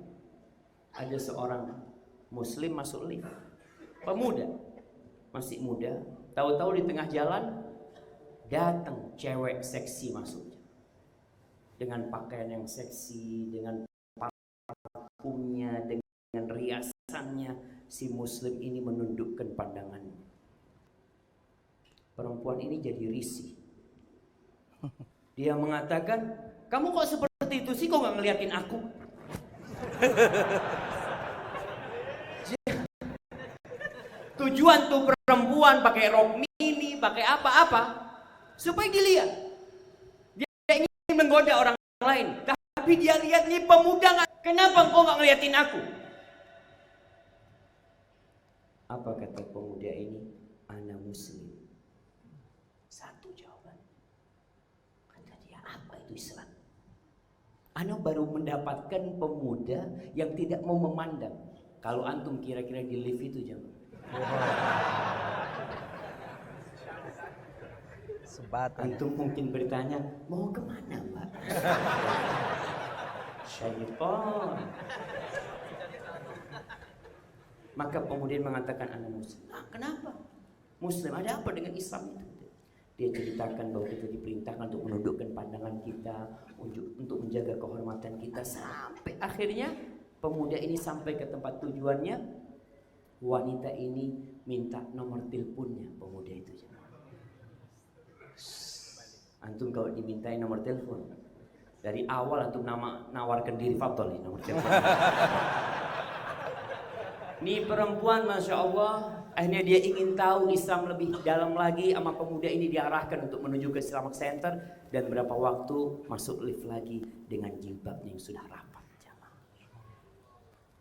ada seorang Muslim masuk lift, pemuda, masih muda. Tahu-tahu di tengah jalan datang cewek seksi masuk, dengan pakaian yang seksi, dengan parfumnya, dengan riasannya. Si Muslim ini menundukkan pandangannya. Perempuan ini jadi risih. Dia mengatakan, kamu kok seperti itu sih, kok gak ngeliatin aku? Tujuan tuh perempuan pakai rok mini, pakai apa-apa, supaya dilihat. Dia ingin menggoda orang lain. Tapi dia lihat nih pemuda, kenapa engkau gak ngeliatin aku? Apa kata pemuda ini? Ana Muslim. Satu jawaban. Kata dia, apa itu Islam? Ana baru mendapatkan pemuda yang tidak mau memandang. Kalau antum kira-kira di lift itu jangan. Antum mungkin bertanya, mau kemana Mbak? Syaitan. Maka kemudian mengatakan anak Muslim. Kenapa? Muslim, ada apa dengan Islam itu? Dia ceritakan bahwa kita diperintahkan untuk menundukkan pandangan kita, untuk menjaga kehormatan kita, sampai akhirnya pemuda ini sampai ke tempat tujuannya. Wanita ini minta nomor teleponnya pemuda itu. Antum kalau dimintai nomor telepon, dari awal antum nawarkan diri, fadhol nomor telepon. Ini perempuan Masya Allah, akhirnya dia ingin tahu Islam lebih dalam lagi. Sama pemuda ini diarahkan untuk menuju ke Islamic Center. Dan berapa waktu masuk lift lagi dengan jilbabnya yang sudah rapat.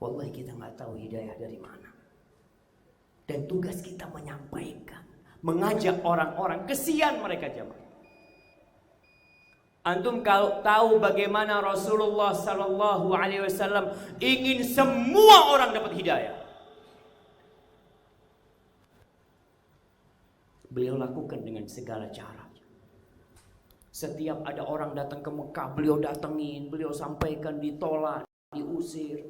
Wallahi kita nggak tahu hidayah dari mana. Dan tugas kita menyampaikan, mengajak orang-orang, kesian mereka jamaah. Antum kalau tahu bagaimana Rasulullah Sallallahu Alaihi Wasallam ingin semua orang dapat hidayah. Beliau lakukan dengan segala cara. Setiap ada orang datang ke Mekah, beliau datengin, beliau sampaikan, ditolak, diusir.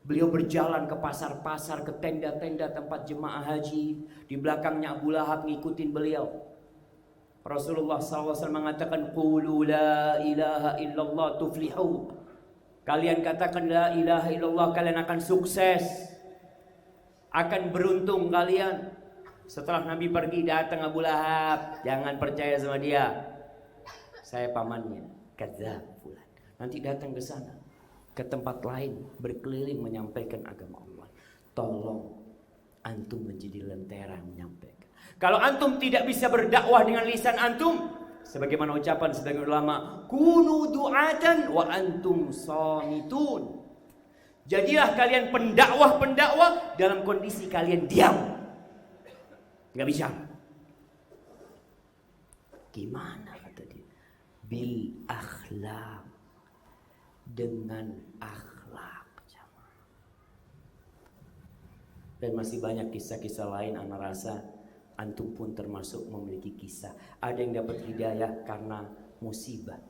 Beliau berjalan ke pasar-pasar, ke tenda-tenda tempat jemaah haji. Di belakangnya Abu Lahab ngikutin beliau. Rasulullah SAW mengatakan, Qulu la ilaha illallah tuflihu. Kalian katakan la ilaha illallah, kalian akan sukses, akan beruntung kalian. Setelah Nabi pergi, datang Abu Lahab. Jangan percaya sama dia, saya pamannya, kadzab fulan. Nanti datang ke sana, ke tempat lain, berkeliling menyampaikan agama Allah. Tolong antum menjadi lentera menyampaikan. Kalau antum tidak bisa berdakwah dengan lisan antum, sebagaimana ucapan sebagian ulama, kunu du'atan wa antum samitun. Jadilah kalian pendakwah-pendakwah dalam kondisi kalian diam, nggak bicara. Gimana kata dia? Bil akhlak, dengan akhlak. Dan masih banyak kisah-kisah lain. Ana rasa antum pun termasuk memiliki kisah. Ada yang dapat hidayah karena musibah.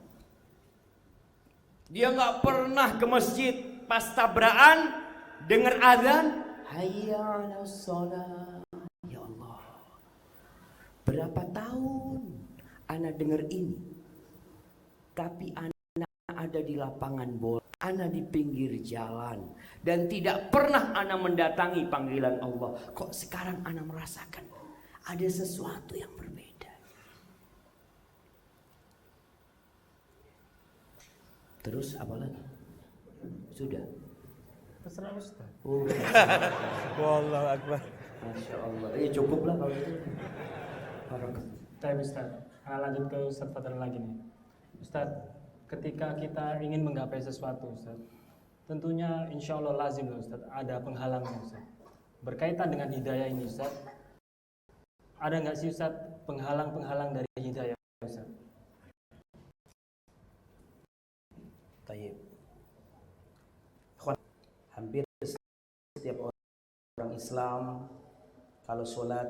Dia nggak pernah ke masjid, pas tabrakan dengar azan, hayya 'alas shalah. Ya Allah, berapa tahun ana dengar ini, tapi ana ada di lapangan bola, ana di pinggir jalan, dan tidak pernah ana mendatangi panggilan Allah. Kok sekarang ana merasakan ada sesuatu yang berbeda? Terus apa lagi? Sudah. Terserah Ustaz. Oh, Wallahu akbar. Masya Allah. Ya cukup lah kalau gitu. Baik Ustaz, lanjut ke Ustaz Fadlan lagi nih. Ustaz, ketika kita ingin menggapai sesuatu Ustaz, tentunya insya Allah lazim loh Ustaz, ada penghalangnya Ustaz. Berkaitan dengan hidayah ini Ustaz, ada nggak sih Ustaz penghalang-penghalang dari hidayah Ustaz? Tayyib. Hampir setiap orang Islam kalau sholat,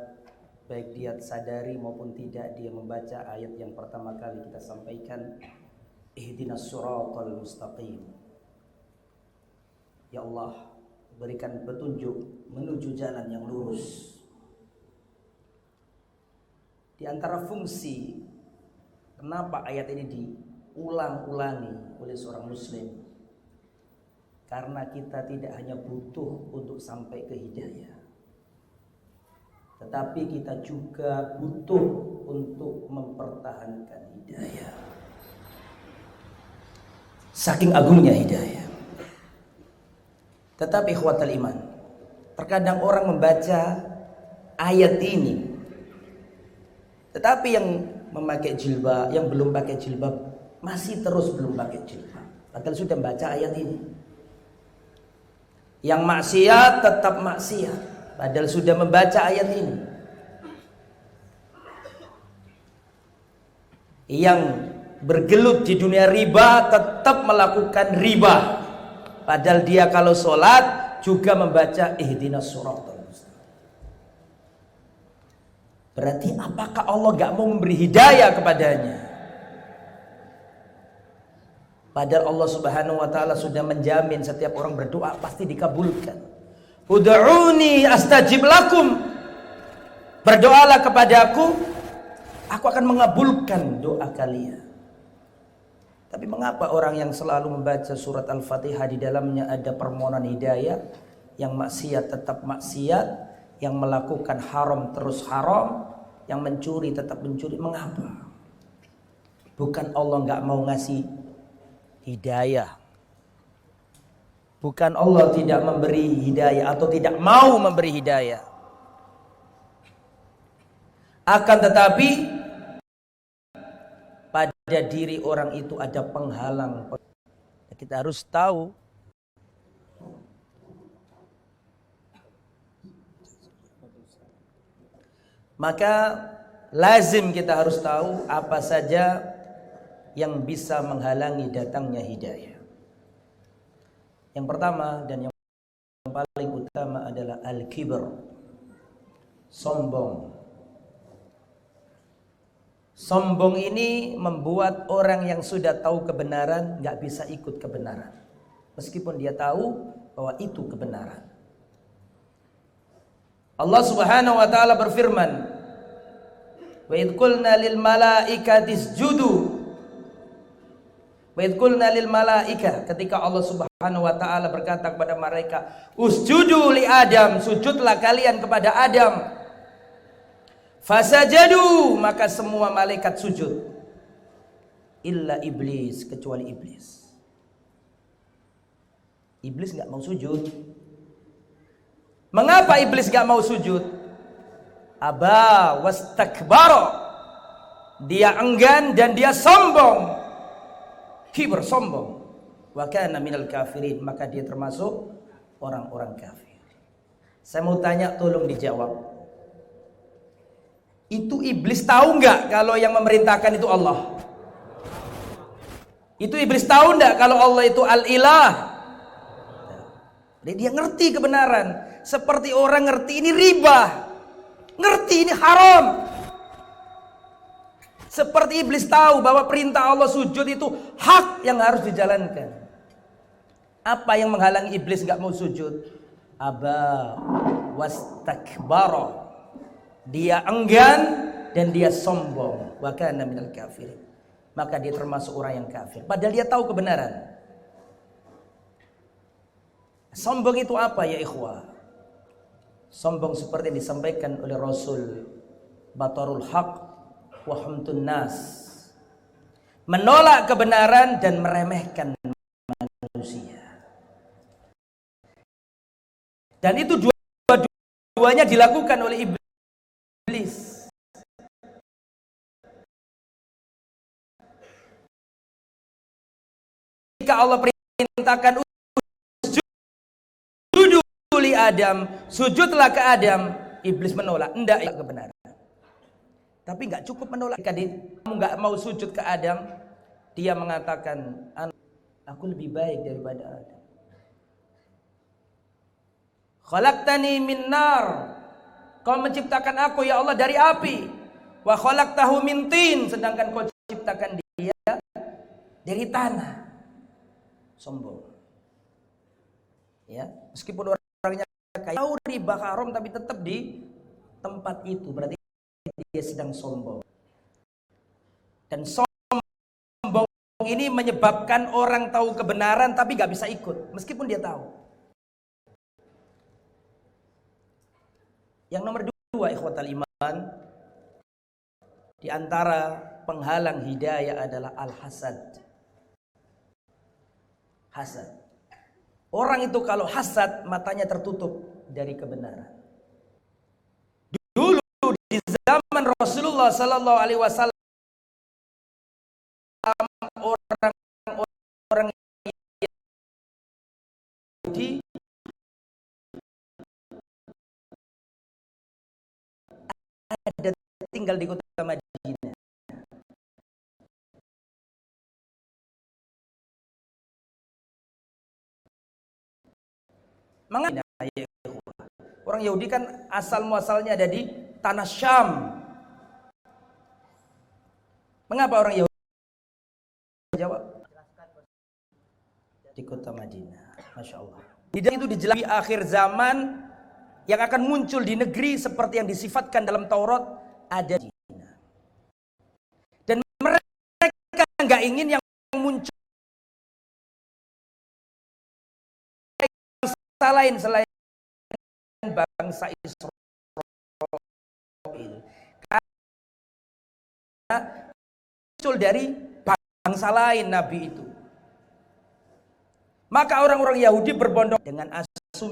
baik dia sadari maupun tidak, dia membaca ayat yang pertama kali kita sampaikan, ihdinas siratal mustaqim. Ya Allah, berikan petunjuk menuju jalan yang lurus. Di antara fungsi kenapa ayat ini diulang-ulangi oleh seorang muslim, karena kita tidak hanya butuh untuk sampai ke hidayah, tetapi kita juga butuh untuk mempertahankan hidayah. Saking agungnya hidayah. Tetapi ikhwatal iman, terkadang orang membaca ayat ini, tetapi yang memakai jilbab, yang belum pakai jilbab masih terus belum pakai jilbab, padahal sudah membaca ayat ini. Yang maksiat tetap maksiat, padahal sudah membaca ayat ini. Yang bergelut di dunia riba tetap melakukan riba, padahal dia kalau sholat juga membaca ihdinas siratal mustaqim. Berarti apakah Allah gak mau memberi hidayah kepadanya? Padahal Allah Subhanahu wa taala sudah menjamin setiap orang berdoa pasti dikabulkan. Ud'uni astajib lakum. Berdoalah kepadaku, aku akan mengabulkan doa kalian. Tapi mengapa orang yang selalu membaca surat Al-Fatihah di dalamnya ada permohonan hidayah, yang maksiat tetap maksiat, yang melakukan haram terus haram, yang mencuri tetap mencuri? Mengapa? Bukan Allah nggak mau ngasih hidayah, bukan Allah tidak memberi hidayah atau tidak mau memberi hidayah, akan tetapi pada diri orang itu ada penghalang. Kita harus tahu maka lazim kita harus tahu apa saja yang bisa menghalangi datangnya hidayah. Yang pertama dan yang paling utama adalah al-kibr, sombong. Sombong ini membuat orang yang sudah tahu kebenaran nggak bisa ikut kebenaran, meskipun dia tahu bahwa itu kebenaran. Allah Subhanahu wa taala berfirman, wa idh qulna lil malaikati isjudu. Wa idh qulna lil malaika, ketika Allah Subhanahu wa taala berkata kepada mereka, usjudu li Adam, sujudlah kalian kepada Adam. Fasajadu, maka semua malaikat sujud. Illa iblis, kecuali iblis. Iblis enggak mau sujud. Mengapa iblis enggak mau sujud? Aba wastakbara. Dia enggan dan dia sombong. Kibr, sombong. wa kana minal kafirin, maka dia termasuk orang-orang kafir. Saya mau tanya, tolong dijawab. Itu iblis tahu nggak kalau yang memerintahkan itu Allah? Itu iblis tahu nggak kalau Allah itu al-ilah? Jadi dia ngerti kebenaran. Seperti orang ngerti ini riba, ngerti ini haram. Seperti iblis tahu bahwa perintah Allah sujud itu hak yang harus dijalankan. Apa yang menghalangi iblis nggak mau sujud? Aba wastakbara. Dia enggan dan dia sombong. Wa kana minal kafirin. Maka dia termasuk orang yang kafir. Padahal dia tahu kebenaran. Sombong itu apa ya ikhwah? Sombong seperti yang disampaikan oleh Rasul, batarul haq wa hamtun nas. Menolak kebenaran dan meremehkan manusia. Dan itu dua-duanya dilakukan oleh iblis. Jika Allah perintahkan sujud li Adam, sujudlah ke Adam, iblis menolak, enggak ya kebenaran. Tapi enggak cukup menolak. Jika kamu enggak mau sujud ke Adam, dia mengatakan, aku lebih baik daripada Adam. Khalaqtani min nar. Kau menciptakan aku ya Allah dari api. Wa khalaqtahu min tin, sedangkan kau ciptakan dia dari tanah. Sombong. Ya, meskipun orangnya kaya, tahu riba haram tapi tetap di tempat itu, berarti dia sedang sombong. Dan sombong ini menyebabkan orang tahu kebenaran tapi gak bisa ikut, meskipun dia tahu. Yang nomor 2, ikhwatal iman, di antara penghalang hidayah adalah al-hasad. Hasad. Orang itu kalau hasad, matanya tertutup dari kebenaran. Dulu di zaman Rasulullah sallallahu alaihi wasallam, orang-orang Yahudi ada tinggal di kota Madinah. Mengapa? Orang Yahudi kan asal muasalnya ada di tanah Syam. Mengapa orang Yahudi? Jawab. Di kota Madinah. Masya Allah. Itu dijelaskan di akhir zaman yang akan muncul di negeri seperti yang disifatkan dalam Taurat ada di Madinah. Dan mereka nggak ingin yang muncul lain selain bangsa Israel, karena muncul dari bangsa lain Nabi itu. Maka orang-orang Yahudi berbondong dengan asumsi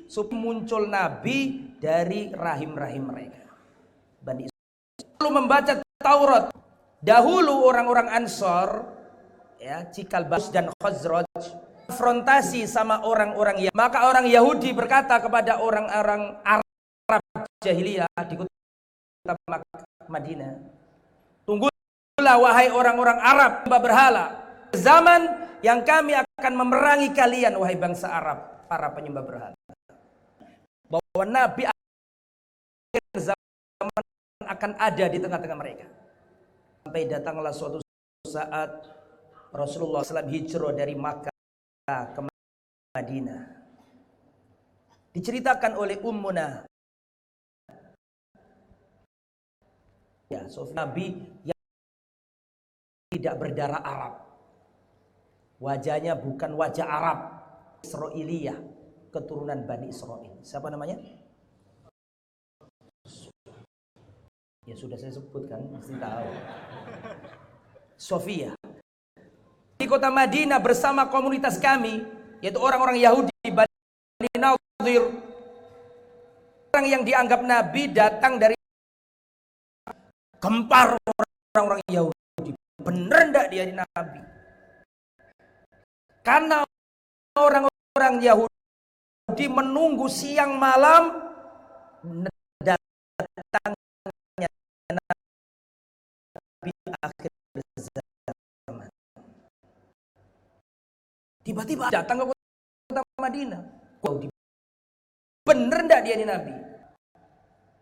supaya muncul Nabi dari rahim-rahim mereka. Bani Israel lalu membaca Taurat. Dahulu orang-orang Ansor, ya, Cikal Bakos dan Khazraj, konfrontasi sama orang-orang Yahudi. Maka orang Yahudi berkata kepada orang-orang Arab jahiliyah di kota Madinah, tunggulah wahai orang-orang Arab menyembah berhala, zaman yang kami akan memerangi kalian wahai bangsa Arab, para penyembah berhala. Bahwa Nabi akhir zaman akan ada di tengah-tengah mereka. Sampai datanglah suatu saat Rasulullah SAW hijrah dari Makkah ke Madinah. Diceritakan oleh Ummuna, ya, Nabi yang tidak berdarah Arab, wajahnya bukan wajah Arab, Israiliyah, keturunan Bani Israel. Siapa namanya? Ya sudah saya sebutkan, mesti tahu. Sofia. Di kota Madinah bersama komunitas kami, yaitu orang-orang Yahudi, Bani Nadir, orang yang dianggap Nabi datang dari gempar orang-orang Yahudi, bener ndak dia nabi? Karena orang-orang Yahudi menunggu siang malam datangnya nabi akhir zaman. Tiba-tiba datang ke kota Madinah. Bener ndak dia nabi?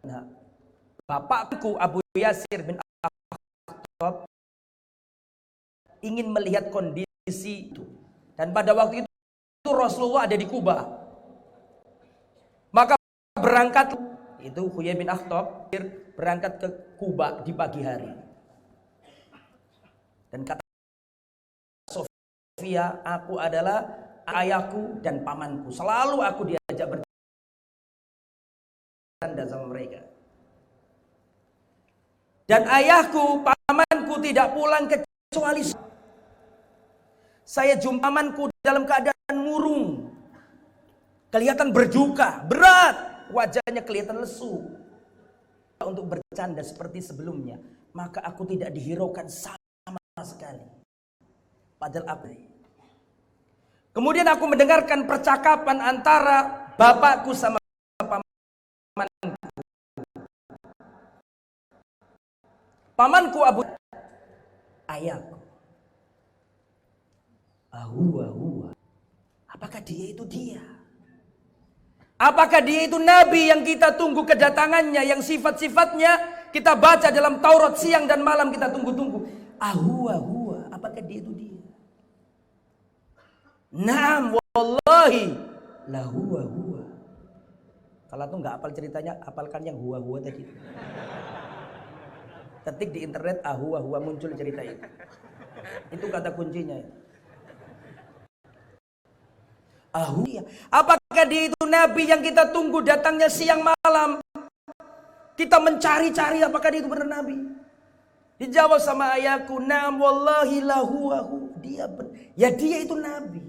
Nah, bapakku Abu Yasir bin Akhtab ingin melihat kondisi itu. Dan pada waktu itu Rasulullah ada di Kuba. Maka berangkat itu Huyai bin Akhtab berangkat ke Kuba di pagi hari. Dan kata Sofia, aku adalah ayahku dan pamanku. Selalu aku diajak bercanda sama mereka. Dan ayahku, pamanku tidak pulang kecuali saya jumpa pamanku dalam keadaan murung. Kelihatan berduka, berat. Wajahnya kelihatan lesu. Untuk bercanda seperti sebelumnya, maka aku tidak dihiraukan sama sekali. Padahal apa? Kemudian aku mendengarkan percakapan antara bapakku sama pamanku. Pamanku Abu ayahku. Huwa. Apakah dia itu dia? Apakah dia itu nabi yang kita tunggu kedatangannya, yang sifat-sifatnya kita baca dalam Taurat siang dan malam kita tunggu-tunggu? Huwa. Apakah dia itu dia? Naam wallahi la huwa. Kalau tuh nggak hafal ceritanya, hafalkan yang huwa tadi. Ketik di internet huwa muncul cerita itu. Itu kata kuncinya. Apakah dia itu nabi yang kita tunggu datangnya siang malam? Kita mencari-cari apakah dia itu benar nabi? Dijawab sama ayahku, "Na'am wallahi la huwa." Dia itu nabi.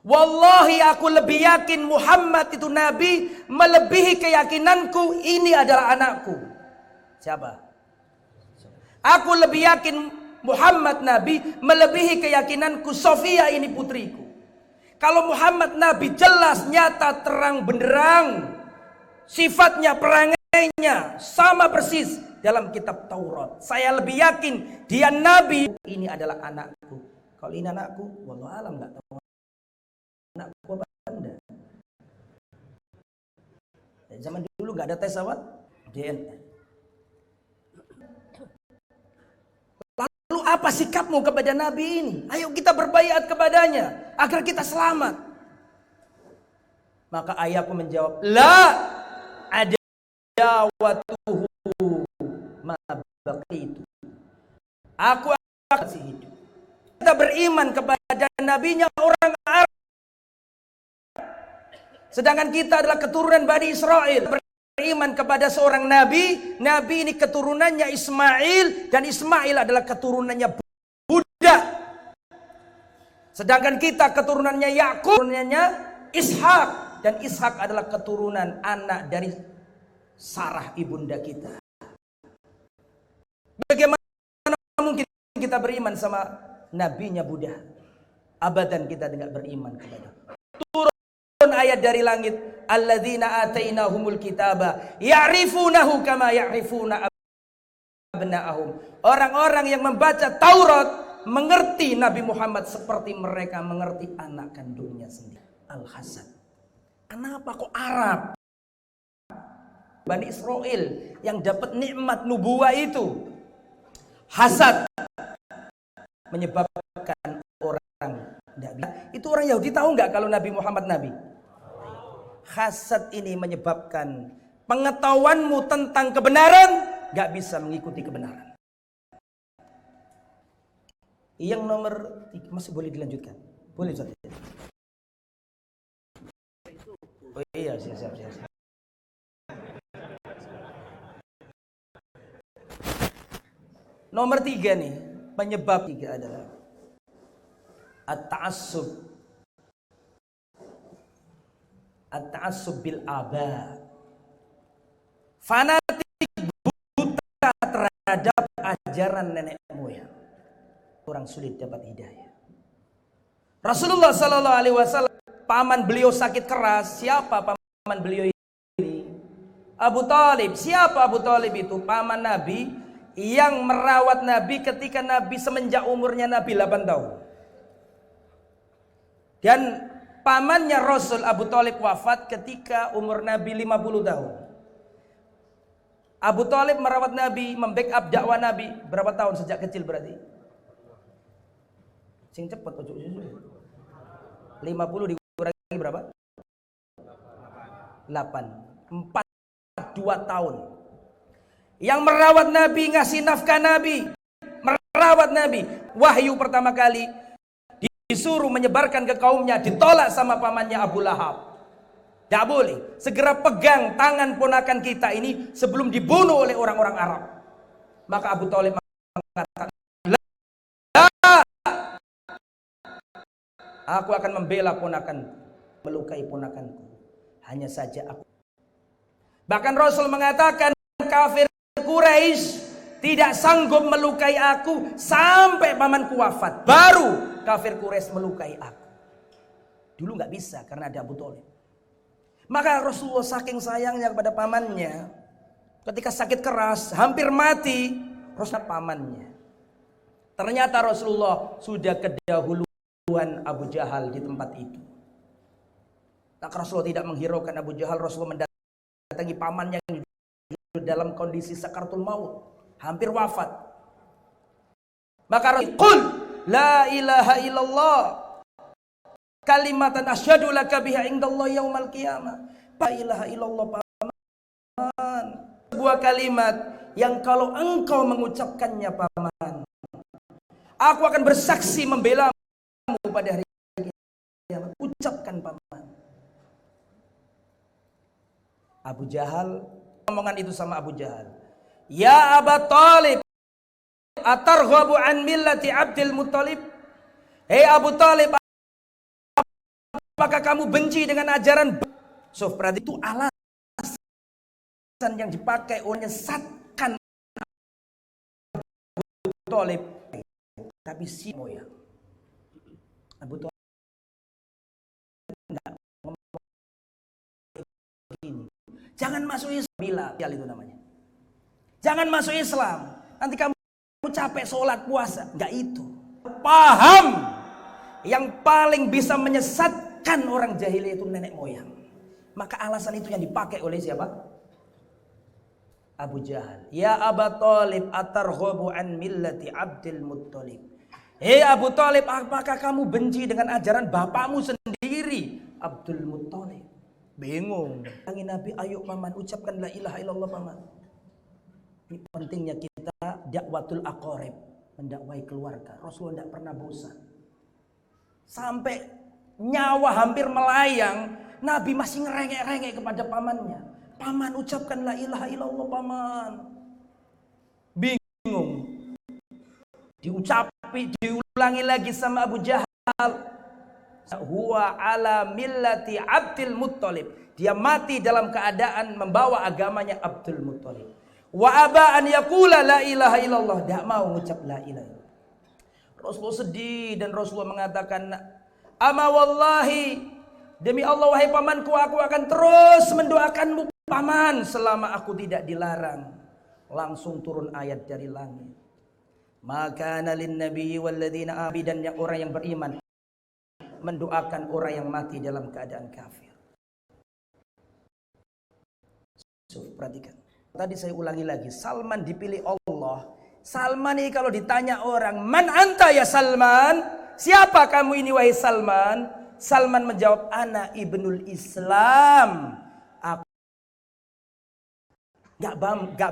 Wallahi aku lebih yakin Muhammad itu nabi melebihi keyakinanku ini adalah anakku. Siapa? Aku lebih yakin Muhammad nabi melebihi keyakinanku Sofia ini putriku. Kalau Muhammad nabi jelas, nyata, terang, benderang, sifatnya, perangainya sama persis dalam kitab Taurat. Saya lebih yakin dia nabi, ini adalah anakku. Kalau ini anakku, wallahu alam, enggak tahu anakku apa Anda. Zaman dulu enggak ada tes apa? DNA. Lalu apa sikapmu kepada nabi ini? Ayo kita berbaiat kepadanya agar kita selamat. Maka ayahku menjawab, la adawatuhu ma baqitu. Aku akan masih hidup. Kita beriman kepada nabinya orang Arab. Sedangkan kita adalah keturunan Bani Israel. Beriman kepada seorang nabi. Nabi ini keturunannya Ismail. Dan Ismail adalah keturunannya Buddha. Sedangkan kita keturunannya Yakub, keturunannya Ishak. Dan Ishak adalah keturunan anak dari Sarah ibunda kita. Bagaimana mungkin kita beriman sama nabinya Buddha? Abadan kita tidak beriman kepada. Turun ayat dari langit, alladzina atainahumul kitaba ya'rifunahu kama ya'rifuna abna'ahum. Orang-orang yang membaca Taurat mengerti Nabi Muhammad seperti mereka mengerti anak kandungnya sendiri. Al-Hasan. Kenapa kok Arab? Bani Israel yang dapat nikmat nubuah itu hasad menyebabkan orang tidak bisa. Itu orang Yahudi tahu nggak kalau Nabi Muhammad nabi? Hasad ini menyebabkan pengetahuanmu tentang kebenaran nggak bisa mengikuti kebenaran. Yang nomor 3 masih boleh dilanjutkan? Boleh Ustaz? Oh iya, siap. Nomor 3 nih, penyebab 3 adalah at-ta'assub. At-ta'assub bil aba. Fanatik buta terhadap ajaran nenek moyang, orang sulit dapat hidayah. Rasulullah Sallallahu Alaihi Wasallam, paman beliau sakit keras. Siapa paman beliau ini? Abu Talib. Siapa Abu Talib itu? Paman Nabi yang merawat Nabi ketika Nabi semenjak umurnya Nabi 8 tahun. Dan pamannya Rasul Abu Talib wafat ketika umur Nabi 50 tahun. Abu Talib merawat Nabi, membackup dakwah Nabi berapa tahun sejak kecil berarti? Sing cepet ojo. 50 dikurangi berapa? 8. 2 tahun. Yang merawat Nabi, ngasih nafkah Nabi, merawat Nabi. Wahyu pertama kali disuruh menyebarkan ke kaumnya, ditolak sama pamannya Abu Lahab. Tidak boleh. Segera pegang tangan ponakan kita ini sebelum dibunuh oleh orang-orang Arab. Maka Abu Talib mengatakan, aku akan membela ponakan, melukai ponakanku. Hanya saja aku. Bahkan Rasul mengatakan kafir Quraisy tidak sanggup melukai aku sampai pamanku wafat. Baru kafir Quraisy melukai aku. Dulu nggak bisa karena ada Abu Talib. Maka Rasulullah saking sayangnya kepada pamannya, ketika sakit keras, hampir mati, Rasulullah pamannya. Ternyata Rasulullah sudah kedahuluan Abu Jahal di tempat itu. Tak Rasulullah tidak menghiraukan Abu Jahal, Rasulullah mendatangi pamannya yang dalam kondisi sakaratul maut, hampir wafat. Maka Rasul, "Qul la ilaha illallah kalimatan asyhadu laka biha indallah yaumal qiyamah." La ilaha illallah paman, sebuah kalimat yang kalau engkau mengucapkannya paman, aku akan bersaksi membelamu pada hari kiamat. Ucapkan paman. Abu Jahal, omongan itu sama Abu Jahal. Ya Aba Talib, atarghabu an millati Abdul Muttalib? Hei Abu Talib, apakah kamu benci dengan ajaran? So, berarti itu alasan yang dipakai untuk menyesatkan Abu Talib. Tapi si moyang Abu Talib enggak ngomong begini. Jangan masuk Islam, bila itu namanya. Jangan masuk Islam, nanti kamu capek sholat puasa. Enggak itu. Paham, yang paling bisa menyesatkan orang jahiliyah itu nenek moyang. Maka alasan itu yang dipakai oleh siapa? Abu Jahal. Ya Aba Talib, atarghabu an millati Abdul Muttalib? Hei Abu Talib, apakah kamu benci dengan ajaran bapakmu sendiri, Abdul Muttalib? Bingung. Tangi Nabi, ayo paman, ucapkan la ilaha illallah paman. Ini pentingnya kita dakwatul aqarib, mendakwai keluarga. Rasulullah tidak pernah bosan. Sampai nyawa hampir melayang, Nabi masih ngerengek-rengek kepada pamannya. Paman, ucapkan la ilaha illallah paman. Bingung. Diulangi lagi sama Abu Jahal. Huwa ala millati Abdul Muttalib. Dia mati dalam keadaan membawa agamanya Abdul Muttalib. Wa aba an yaqula la ilaha illallah. Tidak mau mengucap la ilaha illallah. Rasulullah sedih dan Rasulullah mengatakan, ama wallahi, demi Allah wahai pamanku, aku akan terus mendoakanmu paman selama aku tidak dilarang. Langsung turun ayat dari langit. Maka nalin nabiyyi walladzina abidan, yang orang yang beriman mendoakan orang yang mati dalam keadaan kafir. So, perhatikan. Tadi saya ulangi lagi, Salman dipilih Allah. Salman ini kalau ditanya orang, man anta ya Salman? Siapa kamu ini wahai Salman? Salman menjawab, ana ibnul Islam. Aku gak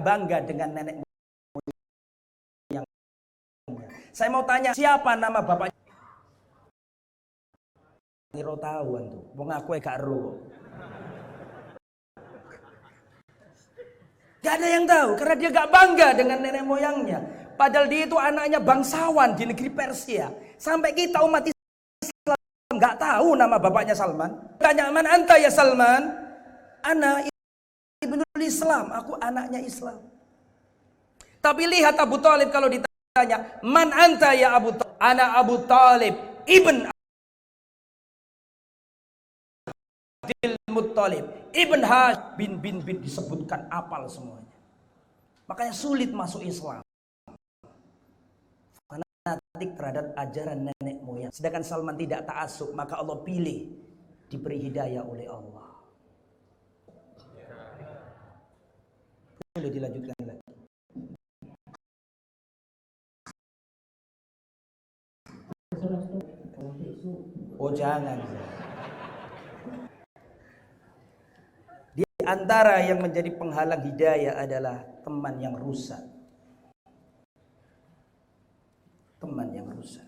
bangga dengan nenek moyang. Saya mau tanya, siapa nama bapaknya? Ngiro tahuan tuh, wong aku gak ero. Gak ada yang tahu karena dia gak bangga dengan nenek moyangnya. Padahal dia itu anaknya bangsawan di negeri Persia. Sampai kita umat Islam gak tahu nama bapaknya Salman. Tanya, man anta ya Salman? Ana ibnul Islam, aku anaknya Islam. Tapi lihat Abu Thalib kalau ditanya, "Man anta ya Abu Thalib?" "Ana Abu Thalib ibn Abdul Muttalib ibn Hashim bin disebutkan apal semuanya. Makanya sulit masuk Islam. Fanatik terhadap ajaran nenek moyang. Sedangkan Salman tidak ta'assub, maka Allah pilih, diberi hidayah oleh Allah. Boleh dilanjutkan lagi. Oh jangan. Di antara yang menjadi penghalang hidayah adalah teman yang rusak. Teman yang rusak.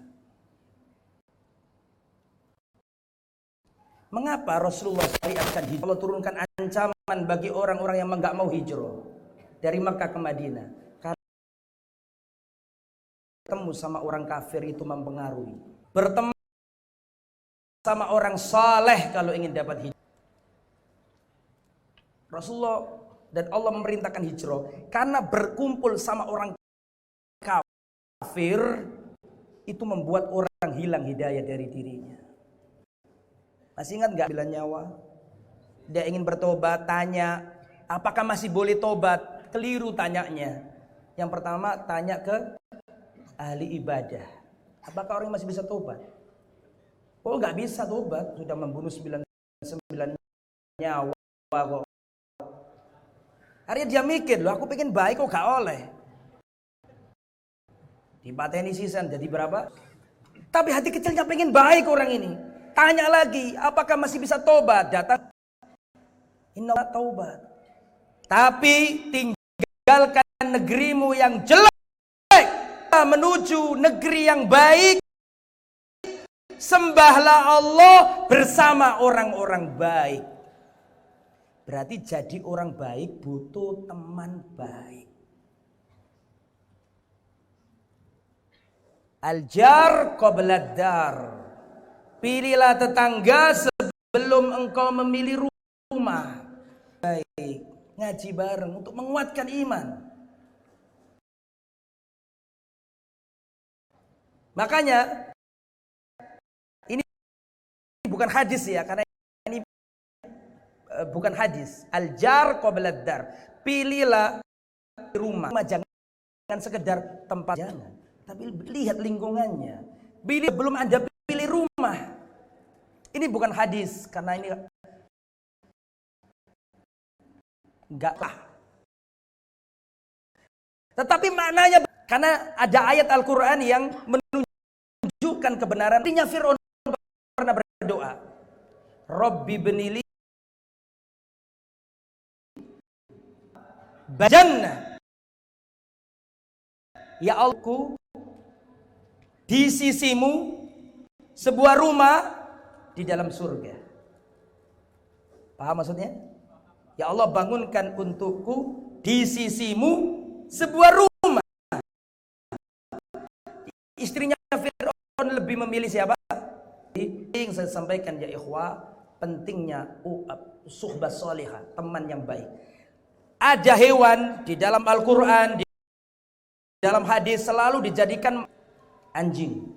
Mengapa Rasulullah syariatkan hijrah? Allah turunkan ancaman bagi orang-orang yang enggak mau hijrah dari Makkah ke Madinah. Karena bertemu sama orang kafir itu mempengaruhi. Berteman sama orang saleh kalau ingin dapat hijrah. Rasulullah dan Allah memerintahkan hijrah karena berkumpul sama orang kafir itu membuat orang hilang hidayah dari dirinya. Masih ingat nggak bila nyawa? Dia ingin bertobat, tanya, apakah masih boleh tobat? Keliru tanyanya. Yang pertama tanya ke ahli ibadah. Apakah orang masih bisa tobat? Oh nggak bisa tobat, sudah membunuh 99 nyawa kok. Akhirnya dia mikir, loh aku pengen baik kok gak oleh. Dipateni sisan jadi berapa? Tapi hati kecilnya pengen baik orang ini. Tanya lagi, apakah masih bisa tobat? Datang, inna taubat. Tapi tinggalkan negerimu yang jelek menuju negeri yang baik. Sembahlah Allah bersama orang-orang baik. Berarti jadi orang baik butuh teman baik. Al-jar qabla dar. Pilihlah tetangga sebelum engkau memilih rumah. Baik, ngaji bareng untuk menguatkan iman. Makanya ini bukan hadis ya, karena ini bukan hadis. Al-jar qabla dar. Pilihlah rumah. Jangan sekedar tempat, jangan. Tapi lihat lingkungannya. Pilih belum Anda pilih rumah. Ini bukan hadis karena ini enggaklah. Tetapi maknanya karena ada ayat Al-Qur'an yang menunjukkan kebenaran. Artinya Fir'aun pernah berdoa, Rabbi benili bajanna. Ya Allahku, di sisimu sebuah rumah di dalam surga. Paham maksudnya? Ya Allah, bangunkan untukku di sisimu sebuah rumah. Istrinya Fir'aun lebih memilih siapa? Yang saya sampaikan ya ikhwah, pentingnya suhbah salihah, teman yang baik. Ada hewan di dalam Al-Quran, di dalam hadis selalu dijadikan anjing.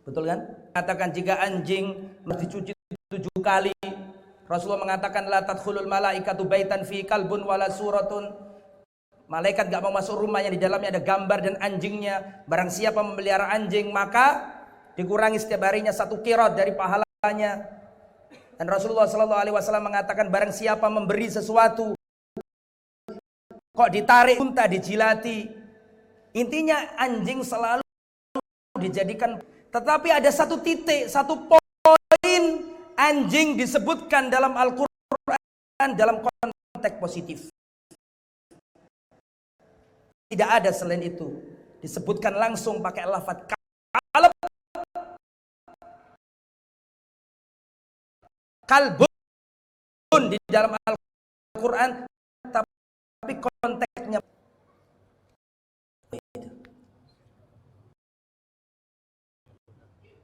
Betul kan? Katakan jika anjing mesti dicuci 7 kali. Rasulullah mengatakan la tadkhulul malaikatu baitan fi kalbun wala suratun. Malaikat gak mau masuk rumah yang di dalamnya ada gambar dan anjingnya. Barang siapa memelihara anjing maka dikurangi setiap harinya 1 qirat dari pahalanya. Dan Rasulullah SAW mengatakan barang siapa memberi sesuatu kok ditarik unta dijilati. Intinya anjing selalu dijadikan. Tetapi ada satu titik, satu poin anjing disebutkan dalam Al-Quran dalam konteks positif. Tidak ada selain itu. Disebutkan langsung pakai lafaz kalb. Kalbun di dalam Al-Quran. Tapi konteksnya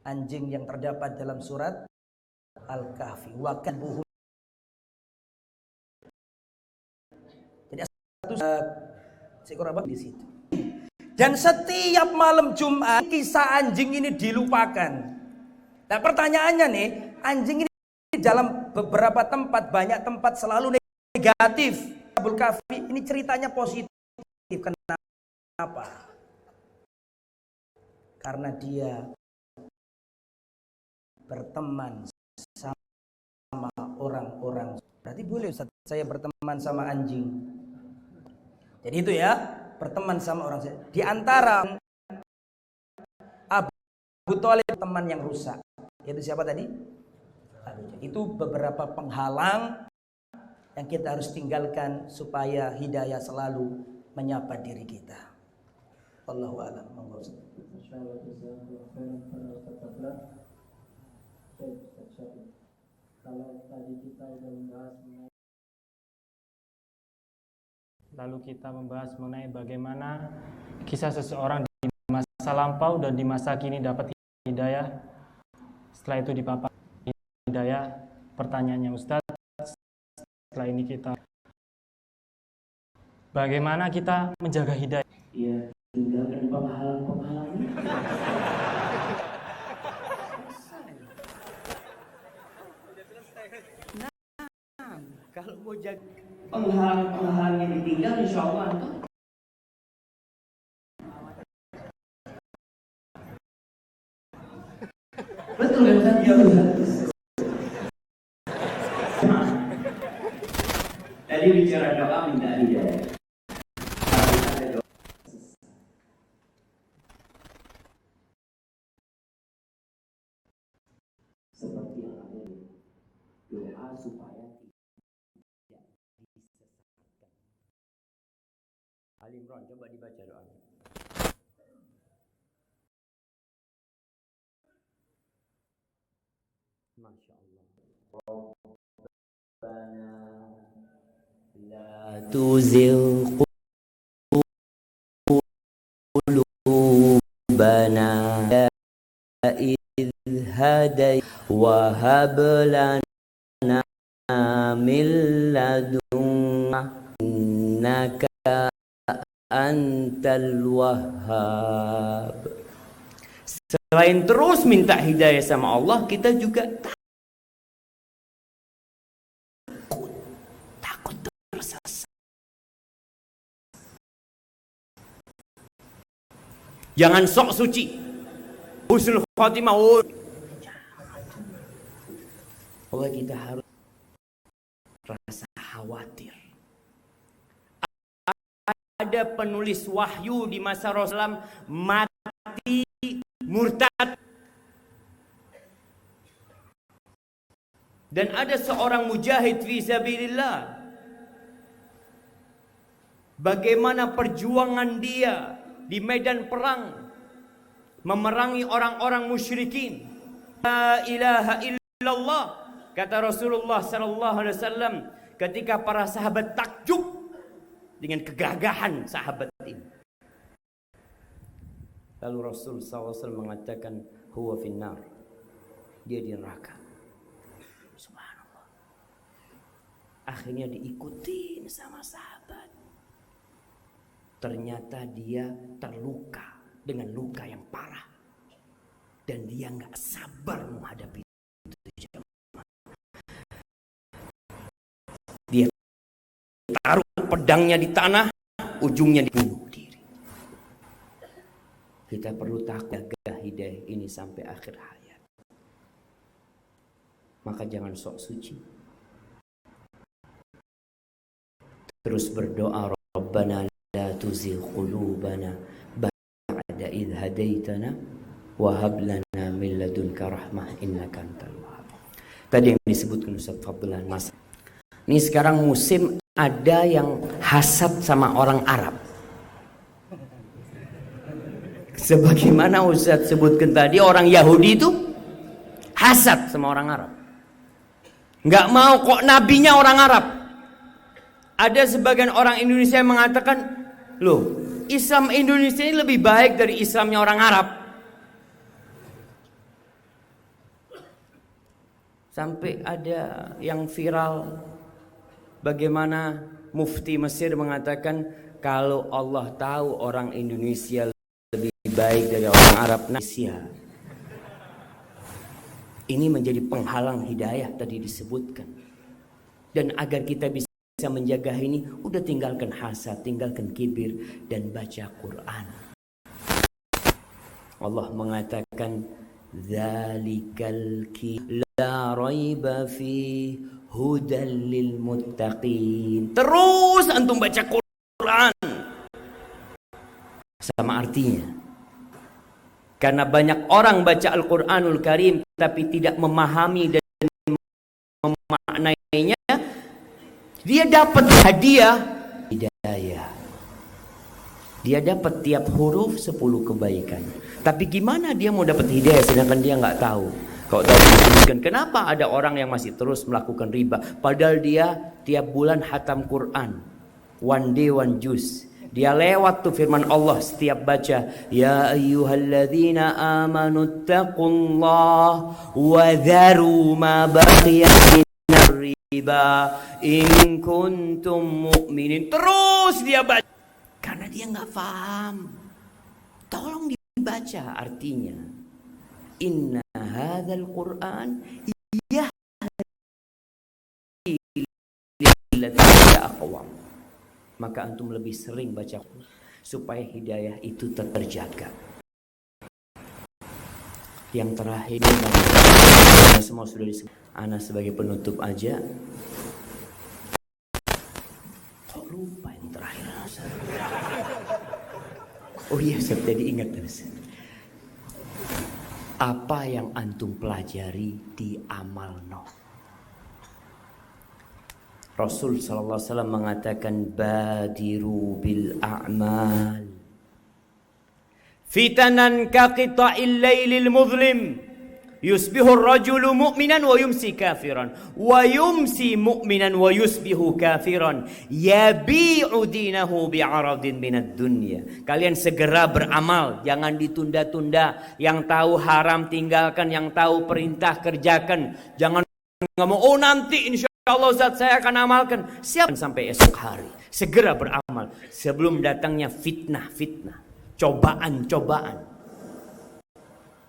anjing yang terdapat dalam surat Al-Kahfi. Wa kalbuhum. Jadi satu seekor apa di situ. Dan setiap malam Jumat kisah anjing ini dilupakan. Nah pertanyaannya nih, anjing ini dalam beberapa tempat, banyak tempat selalu negatif. Ashabul Kahfi ini ceritanya positif. Kenapa? Karena dia berteman sama orang-orang. Berarti boleh Ustaz, saya berteman sama anjing. Jadi itu ya, berteman sama orang. Di antara Abu Thalib teman yang rusak. Yaitu siapa tadi? Itu beberapa penghalang yang kita harus tinggalkan supaya hidayah selalu menyapa diri kita. Allahu a'lam. Lalu kita membahas mengenai bagaimana kisah seseorang di masa lampau dan di masa kini dapat hidayah. Setelah itu dipaparkan hidayah. Pertanyaannya Ustadz, setelah ini kita bagaimana kita menjaga hidayah? Ya, tinggalkan penghalang-penghalangnya. Kalau mau jaga Penghalang-penghalang yang ditinggal insya Allah antum. Betul kan Ustaz? Iya Ustaz. Tadi bicara doa minta hidayah. Seperti yang ada di doa supaya tidak disesatkan. Ali Imran, coba dibaca doanya. Masya Allah. Rabbana la tuzigh qulubana idh hadaytana wa hab lana min ladunka innaka antal wahhab. Selain terus minta hidayah sama Allah, kita juga takut tersesat. Jangan sok suci, husnul khotimah. Bahwa kita harus rasa khawatir. Ada penulis wahyu di masa Rasulullah mati murtad, dan ada seorang mujahid fi sabilillah, bagaimana perjuangan dia di medan perang memerangi orang-orang musyrikin. La ilaha illallah, kata Rasulullah sallallahu alaihi wasallam ketika para sahabat takjub dengan kegagahan sahabat ini. Lalu Rasul SAW mengatakan huwa finnar, dia di neraka. Subhanallah. Akhirnya diikuti sama sahabat. Ternyata dia terluka dengan luka yang parah, dan dia nggak sabar menghadapi itu. Dia taruh pedangnya di tanah, ujungnya dibunuh. Kita perlu jaga hidayah ini sampai akhir hayat. Maka jangan sok suci. Terus berdoa, Rabbana la tuzigh qulubana ba'da idh hadaitana wa hab lana min ladunka rahmah innaka antal wahhab. Tadi yang disebutkan Ustaz Fadlan Mas. Ini sekarang musim ada yang hasad sama orang Arab. Sebagaimana Ustaz sebutkan tadi, orang Yahudi itu hasad sama orang Arab. Nggak mau kok nabinya orang Arab. Ada sebagian orang Indonesia yang mengatakan, loh, Islam Indonesia ini lebih baik dari Islamnya orang Arab. Sampai ada yang viral bagaimana mufti Mesir mengatakan kalau Allah tahu orang Indonesia lebih baik dari orang Arab, Indonesia ini menjadi penghalang hidayah tadi disebutkan. Dan agar kita bisa menjaga ini, udah tinggalkan hasad, tinggalkan kibir, dan baca Quran. Allah mengatakan, "Dzalikal la raiba fi hudal lil muttaqin." Terus antum baca Quran. Sama artinya. Karena banyak orang baca Al-Quranul Karim tapi tidak memahami dan memaknainya, dia dapat hadiah hidayah. Dia dapat tiap huruf 10 kebaikan. Tapi gimana dia mau dapat hidayah sedangkan dia nggak tahu? Kalau tadi disebutkan, kenapa ada orang yang masih terus melakukan riba padahal dia tiap bulan hatam Quran, one day one juice. Dia lewat tuh firman Allah setiap baca, ya ayyuhalladzina amanu taqullah wa dharu ma baqiya minar riba in kuntum mu'minin. Terus dia baca karena dia nggak paham. Tolong dibaca artinya. Inna hadzal Qur'an yahdi lilladzina aqwam. Maka antum lebih sering baca supaya hidayah itu terjaga. Yang terakhir, semua sudah disebut. Ana sebagai penutup aja. Kok lupa yang terakhir? Oh iya, saya tadi ingat terus. Apa yang antum pelajari di amal no. Rasul sallallahu alaihi wasallam mengatakan badiru bil a'mal fitanan ka qita'il lailil muzlim yusbihu ar-rajulu mu'minan wa yumsi kafiran wa yumsi mu'minan wa yusbihu kafiran yabi'u dinahu bi'aradin minad dunya. Kalian segera beramal, jangan ditunda-tunda. Yang tahu haram tinggalkan, yang tahu perintah kerjakan. Jangan ngomong oh nanti insyaallah Ustaz saya akan amalkan. Siap sampai esok hari. Segera beramal sebelum datangnya fitnah-fitnah, cobaan-cobaan.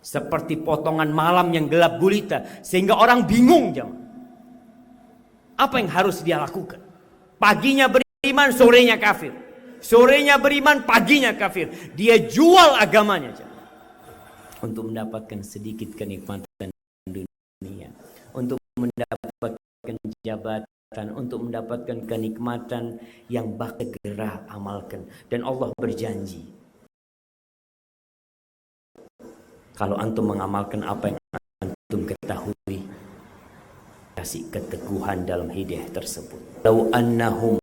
Seperti potongan malam yang gelap gulita sehingga orang bingung jemaah. Apa yang harus dia lakukan? Paginya beriman, sorenya kafir. Sorenya beriman, paginya kafir. Dia jual agamanya jemaah. Untuk mendapatkan sedikit kenikmatan dunia, untuk mendapatkan jabatan, untuk mendapatkan kenikmatan yang bakal segera amalkan. Dan Allah berjanji, kalau antum mengamalkan apa yang antum ketahui, kasih keteguhan dalam hidayah tersebut. Lau annahum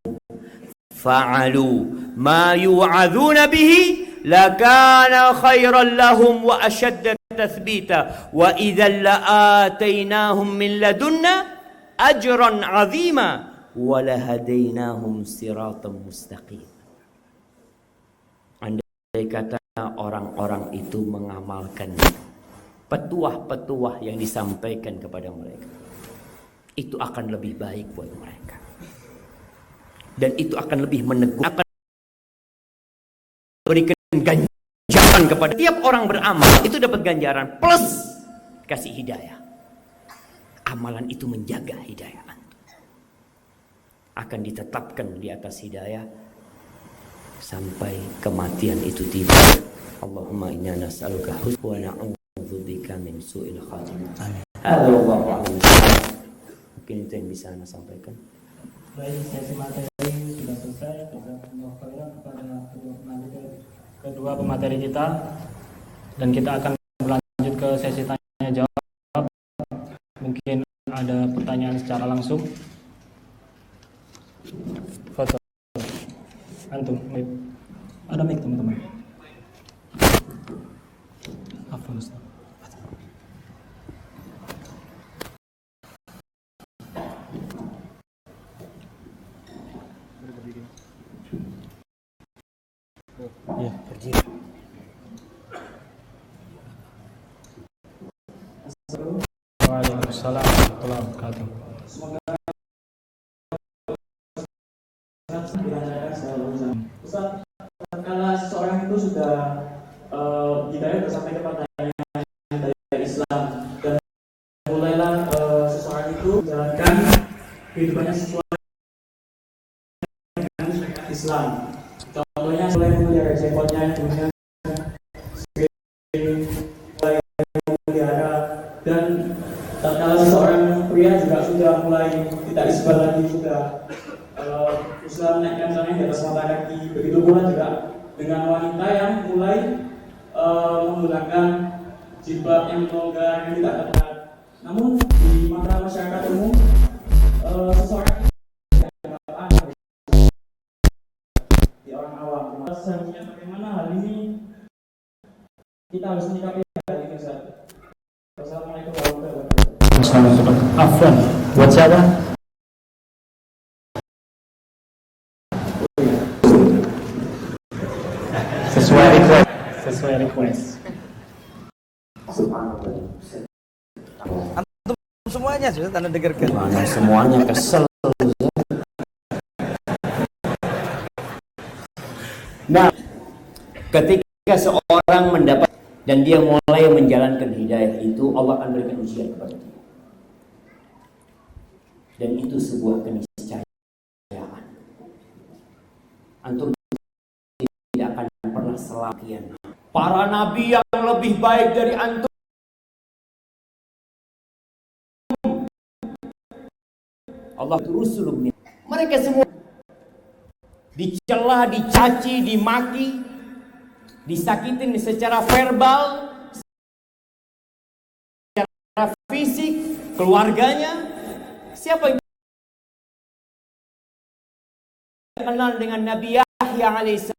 fa'alu ma yu'adzuna bihi lakana khairan lahum wa ashadda tathbita wa idzal la'atainahum min ladunna ajran 'azima wa lahadainahum siratan mustaqim. Andai kata orang-orang itu mengamalkan petuah-petuah yang disampaikan kepada mereka, itu akan lebih baik buat mereka. Dan itu akan lebih meneguh, akan berikan ganjaran kepada tiap orang beramal. Itu dapat ganjaran plus kasih hidayah. Amalan itu menjaga hidayah antum. Akan ditetapkan di atas hidayah sampai kematian itu tiba. Allahumma inna nas'aluka husna wa na'udzubika min su'il khatimah. Amin. Mungkin itu yang bisa Anda sampaikan. Baik, sesi materi sudah selesai. Jazakumullah khairan kepada kedua pemateri kita, dan kita akan berlanjut ke sesi tanya jawab. Mungkin ada pertanyaan secara langsung. Foto. Antum, mic. Ada mic teman-teman. Afwan Ustaz. Ya, berdiri. Waalaikumsalam warahmatullahi wabarakatuh. Ustaz, kalau seseorang itu sudah hidayah sampai kepadanya dari Islam dan mulailah seseorang itu menjalankan kehidupannya sesuai dengan Islam. Contohnya mulai memelihara jengkotnya, kemudian mulai memelihara, dan kalau seseorang pria juga sudah mulai tidak isbal lagi, sudah Islam menaikkan tangannya di atas mata kaki. Begitu pula juga dengan wanita yang mulai menggunakan jilbab yang longgar, yang tidak ketat. Namun di mata masyarakat umum, seseorang tidak aneh di orang awam. Seharusnya bagaimana hal ini kita harus menyikapi hal ini, Ustaz? Wassalamualaikum warahmatullahi wabarakatuh. Afwan, buat siapa? Sesuai request. Antum semuanya sudah Anda dengarkan. Mana semuanya kesel. Nah, ketika seorang mendapat dan dia mulai menjalankan hidayah itu, Allah akan berikan ujian kepada dia. Dan itu sebuah keniscayaan. Antum tidak akan pernah selakian. Para nabi yang lebih baik dari antum, Allah rusulun, mereka semua dicela, dicaci, dimaki, disakitin secara verbal, secara fisik, keluarganya. Siapa yang kenal dengan Nabi Yahya alaihissalam?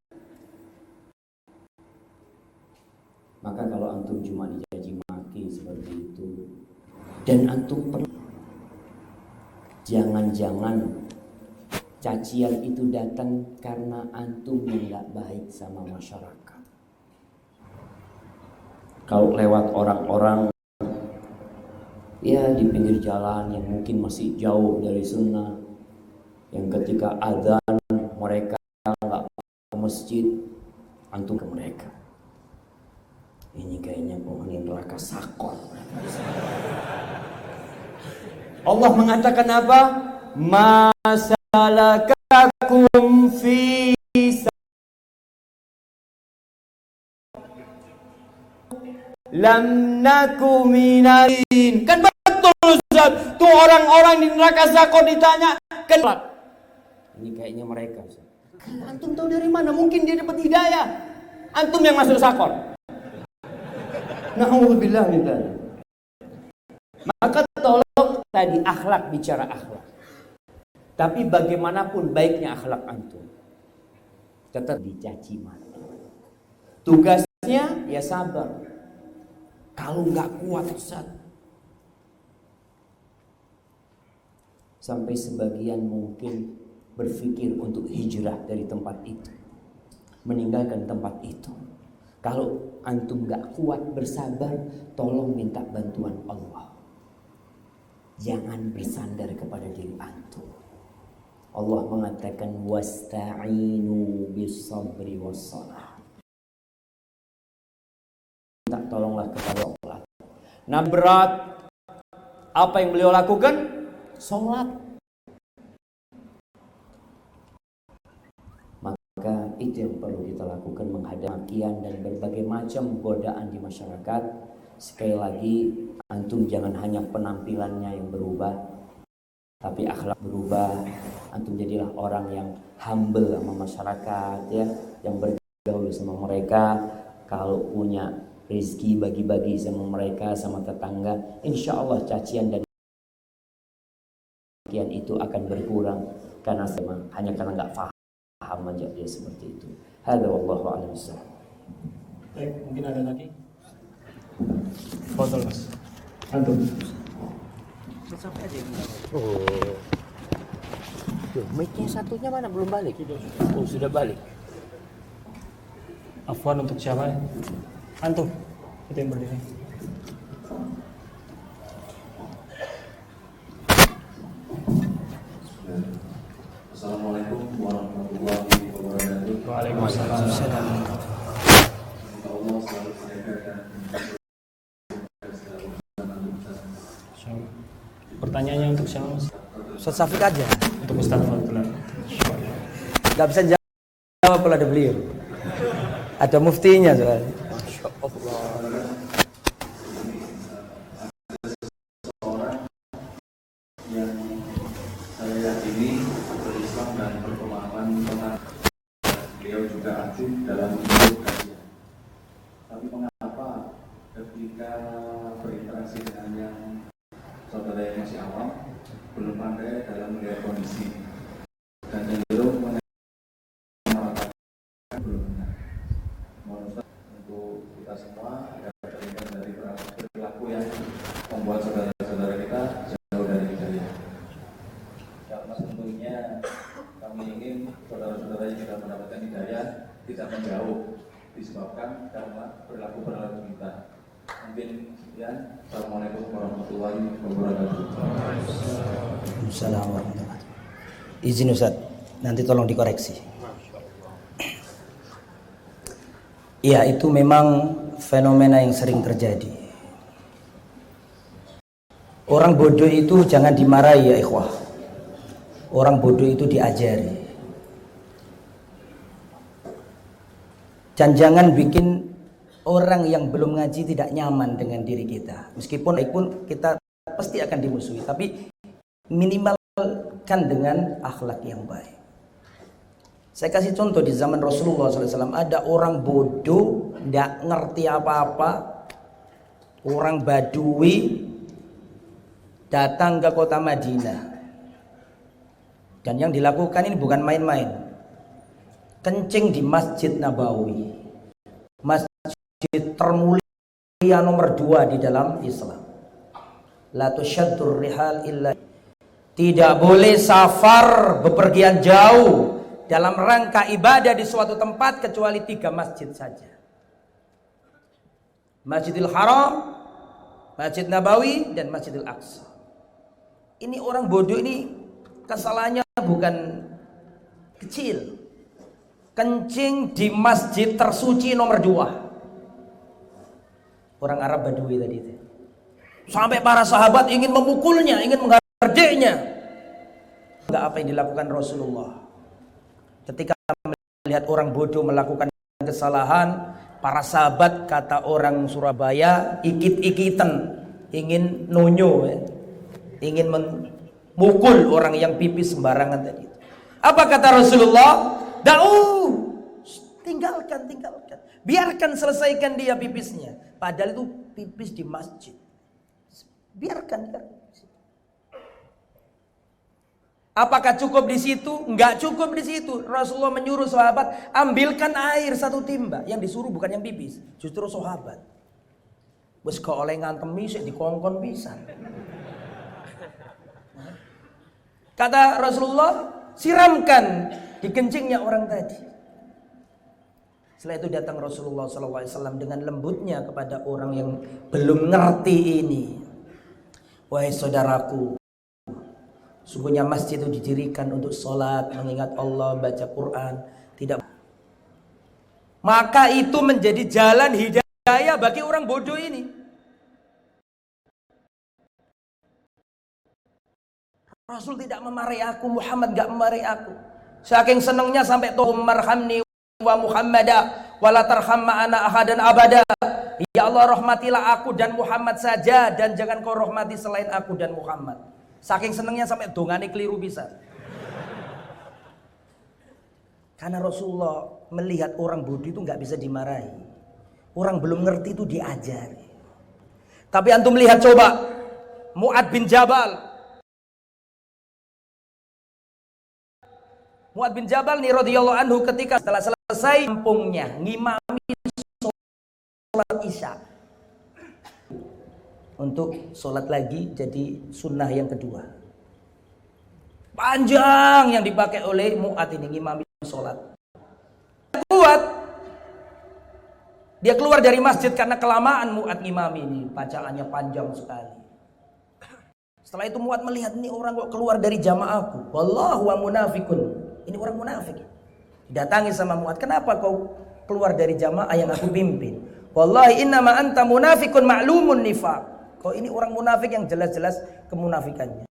Maka kalau antum cuma dicaci maki seperti itu, dan antum jangan-jangan cacian itu datang karena antum yang gak baik sama masyarakat. Kalau lewat orang-orang ya di pinggir jalan yang mungkin masih jauh dari sunnah, yang ketika azan mereka gak ke masjid, antum ke mereka. Ini kayaknya penghuni neraka sakor. Allah mengatakan apa? Masalakakum fi lam naku minarin. Kan betul Ustaz. Tuh orang-orang di neraka sakor ditanya kan. Ini kayaknya mereka Ustaz. Antum tahu dari mana? Mungkin dia dapat hidayah. Antum yang masuk sakor. Na'udzubillah min dzalik. Maka tolong tadi akhlak, bicara akhlak. Tapi bagaimanapun baiknya akhlak antum, tetap dicaci maki. Tugasnya ya sabar. Kalau nggak kuat Ustaz, sampai sebagian mungkin berpikir untuk hijrah dari tempat itu, meninggalkan tempat itu. Kalau antum gak kuat bersabar, tolong minta bantuan Allah. Jangan bersandar kepada diri antum. Allah mengatakan wasta'inu bis-sabri was-shalah. Minta tolonglah kepada Allah. Nah, berat apa yang beliau lakukan? Sholat. Maka itu yang perlu kita lakukan, menghadapi makian dan berbagai macam godaan di masyarakat. Sekali lagi, antum jangan hanya penampilannya yang berubah, tapi akhlak berubah. Antum jadilah orang yang humble sama masyarakat, ya, yang bergaul sama mereka. Kalau punya rezeki bagi-bagi sama mereka, sama tetangga. Insya Allah cacian dan makian itu akan berkurang karena hanya karena nggak paham aja dia seperti itu. Hadza wallahu a'lam bissawab. Baik, mungkin ada lagi. Foto Mas. Antum. Oh. Tuh, mic-nya satunya mana? Belum balik. Oh, sudah balik. Afwan untuk siapa? Antum. Itu yang berdiri. Assalamualaikum warahmatullahi wabarakatuh. Waalaikumsalam. Pertanyaannya untuk siapa, Mas? Ustaz Syafiq aja. Untuk Ustaz Fadlan. Nggak bisa jawab kalau ada beliau. Ada muftinya soalnya. Yang saya yakini berislam dan berpemahaman tentang beliau juga aktif dalam hidup kajian. Tapi mengapa ketika berinteraksi dengan yang saudara yang masih awam belum pandai dalam melihat kondisi dan cenderung menyamakan belum benar. Mohon Ustaz untuk kita semua agar terhindar dari perilaku yang membuat saudara-saudara kita jauh dari hidayah. Karena tentunya kami ingin saudara-saudara yang sudah mendapatkan hidayah tidak menjauh disebabkan karena perilaku-perilaku kita. Mungkin sekian. Assalamualaikum warahmatullahi wabarakatuh. Assalamualaikum warahmatullahi wabarakatuh. Izin Ustaz, nanti tolong dikoreksi. Ya, itu memang fenomena yang sering terjadi. Orang bodoh itu jangan dimarahi ya ikhwah. Orang bodoh itu diajari. Dan jangan bikin orang yang belum ngaji tidak nyaman dengan diri kita. Meskipun kita pasti akan dimusuhi, tapi minimalkan dengan akhlak yang baik. Saya kasih contoh di zaman Rasulullah SAW, ada orang bodoh, tidak ngerti apa-apa, orang Badui datang ke kota Madinah. Dan yang dilakukan ini bukan main-main. Kencing di Masjid Nabawi, masjid termulia nomor 2 di dalam Islam. La tusyaddur rihal illa, tidak boleh safar bepergian jauh dalam rangka ibadah di suatu tempat kecuali 3 masjid saja. Masjidil Haram, Masjid Nabawi, dan Masjidil Aqsa. Ini orang bodoh ini kesalahannya bukan kecil. Kencing di masjid tersuci nomor 2. Orang Arab Badui tadi itu. Sampai para sahabat ingin memukulnya, ingin mengharjainya. Enggak apa yang dilakukan Rasulullah. Ketika melihat orang bodoh melakukan kesalahan, para sahabat, kata orang Surabaya, ikit-ikitan, ingin nonyo, ingin memukul orang yang pipis sembarangan tadi. Apa kata Rasulullah? Tinggalkan. Biarkan selesaikan dia pipisnya. Padahal itu pipis di masjid. Biarkan. Apakah cukup di situ? Enggak cukup di situ. Rasulullah menyuruh sahabat, ambilkan air 1 timba. Yang disuruh bukan yang pipis, justru sahabat. Wes kok oleh ngantemi sik dikongkon pisan. Kata Rasulullah, siramkan di kencingnya orang tadi. Setelah itu datang Rasulullah SAW dengan lembutnya kepada orang yang belum ngerti ini. Wahai saudaraku, sungguhnya masjid itu didirikan untuk sholat, mengingat Allah, baca Quran. Tidak. Maka itu menjadi jalan hidayah bagi orang bodoh ini. Rasul tidak memarahi aku, Muhammad gak memarahi aku. Saking senangnya sampai marhamni wa Muhammada wala tarham ma'ana ahadan abada. Ya Allah, rahmatilah aku dan Muhammad saja, dan jangan kau rahmati selain aku dan Muhammad. Saking senangnya sampai dongane keliru bisa. Karena Rasulullah melihat orang bodoh itu nggak bisa dimarahi. Orang belum ngerti itu diajari. Tapi antum lihat coba Mu'ad bin Jabal. Mu'ad bin Jabal nih radhiyallahu anhu, ketika setelah selesai kampungnya ngimami sholat isya, untuk sholat lagi jadi sunnah yang kedua. Panjang yang dipakai oleh Mu'ad ini ngimami sholat. Kuat. Dia keluar dari masjid karena kelamaan Mu'ad ngimami ini, bacaannya panjang sekali. Setelah itu Mu'ad melihat ini orang kok keluar dari jamaahku. Wallahu wa munafikun. Ini orang munafik. Didatangi sama Mu'ad, kenapa kau keluar dari jamaah yang aku pimpin? Wallahi innama anta munafikun ma'lumun nifaq. Kau ini orang munafik yang jelas-jelas kemunafikannya.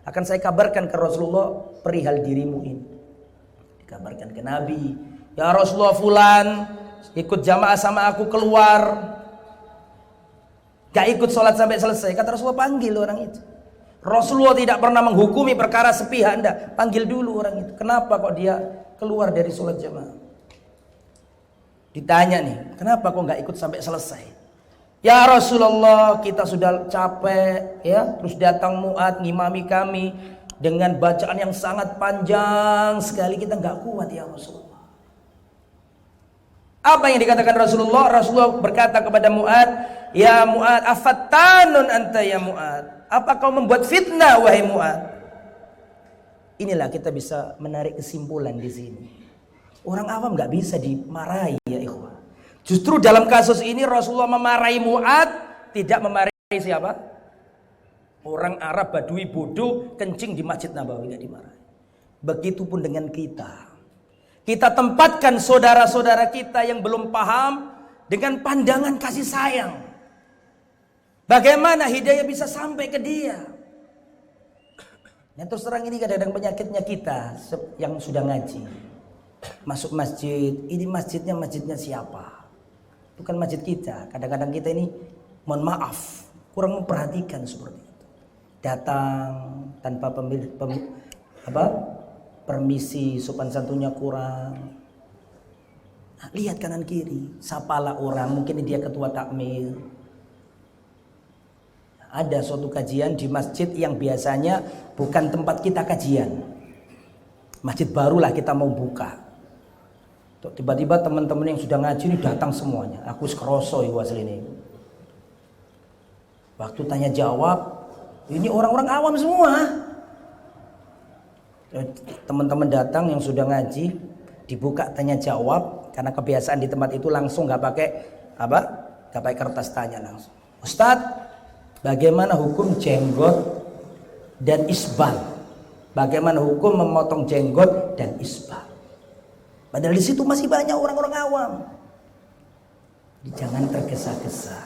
Akan saya kabarkan ke Rasulullah perihal dirimu ini. Dikabarkan ke Nabi, ya Rasulullah, fulan ikut jamaah sama aku keluar, gak ikut sholat sampai selesai. Kata Rasulullah, panggil orang itu. Rasulullah tidak pernah menghukumi perkara sepihak, enggak. Panggil dulu orang itu. Kenapa kok dia keluar dari sholat jamaah? Ditanya nih, kenapa kok nggak ikut sampai selesai? Ya Rasulullah, kita sudah capek, ya. Terus datang Mu'ad ngimami kami dengan bacaan yang sangat panjang sekali, kita nggak kuat ya Rasulullah. Apa yang dikatakan Rasulullah? Rasulullah berkata kepada Mu'ad, ya Mu'ad, afattanun anta ya Mu'ad. Apa kau membuat fitnah wahai Mu'ad? Inilah kita bisa menarik kesimpulan di sini. Orang awam nggak bisa dimarahi ya ikhwah. Justru dalam kasus ini Rasulullah memarahi Mu'ad, tidak memarahi siapa? Orang Arab Badui bodoh kencing di Masjid Nabawi, nggak dimarahi. Begitupun dengan kita. Kita tempatkan saudara-saudara kita yang belum paham dengan pandangan kasih sayang. Bagaimana hidayah bisa sampai ke dia? Yang terus terang ini kadang-kadang penyakitnya kita yang sudah ngaji. Masuk masjid, ini masjidnya siapa? Itu kan masjid kita. Kadang-kadang kita ini, mohon maaf, kurang memperhatikan seperti itu. Datang tanpa permisi, sopan santunnya kurang. Nah, lihat kanan kiri, sapalah orang, mungkin dia ketua takmir. Ada suatu kajian di masjid yang biasanya bukan tempat kita kajian. Masjid barulah kita mau buka. Tiba-tiba teman-teman yang sudah ngaji ini datang semuanya. Aku sekeroso ibu asli ini. Waktu tanya jawab, ini orang-orang awam semua. Teman-teman datang yang sudah ngaji, dibuka tanya jawab, karena kebiasaan di tempat itu langsung nggak pakai kertas tanya langsung. Ustadz, bagaimana hukum jenggot dan isbal? Bagaimana hukum memotong jenggot dan isbal? Padahal di situ masih banyak orang-orang awam. Jangan tergesa-gesa.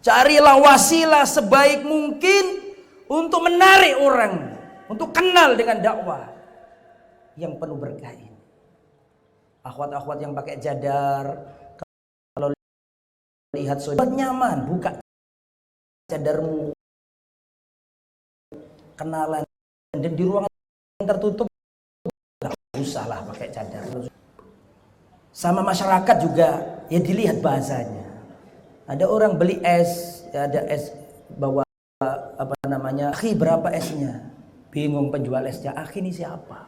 Carilah wasilah sebaik mungkin untuk menarik orang, untuk kenal dengan dakwah yang penuh berkah ini. Akhwat-akhwat yang pakai cadar, kalau lihat saudara nyaman, buka cadarmu, kenalan, dan di ruangan tertutup nggak usah lah pakai cadar. Sama masyarakat juga ya dilihat bahasanya. Ada orang beli es, ya ada es bawa akhi berapa esnya? Bingung penjual esnya, akhi ini siapa?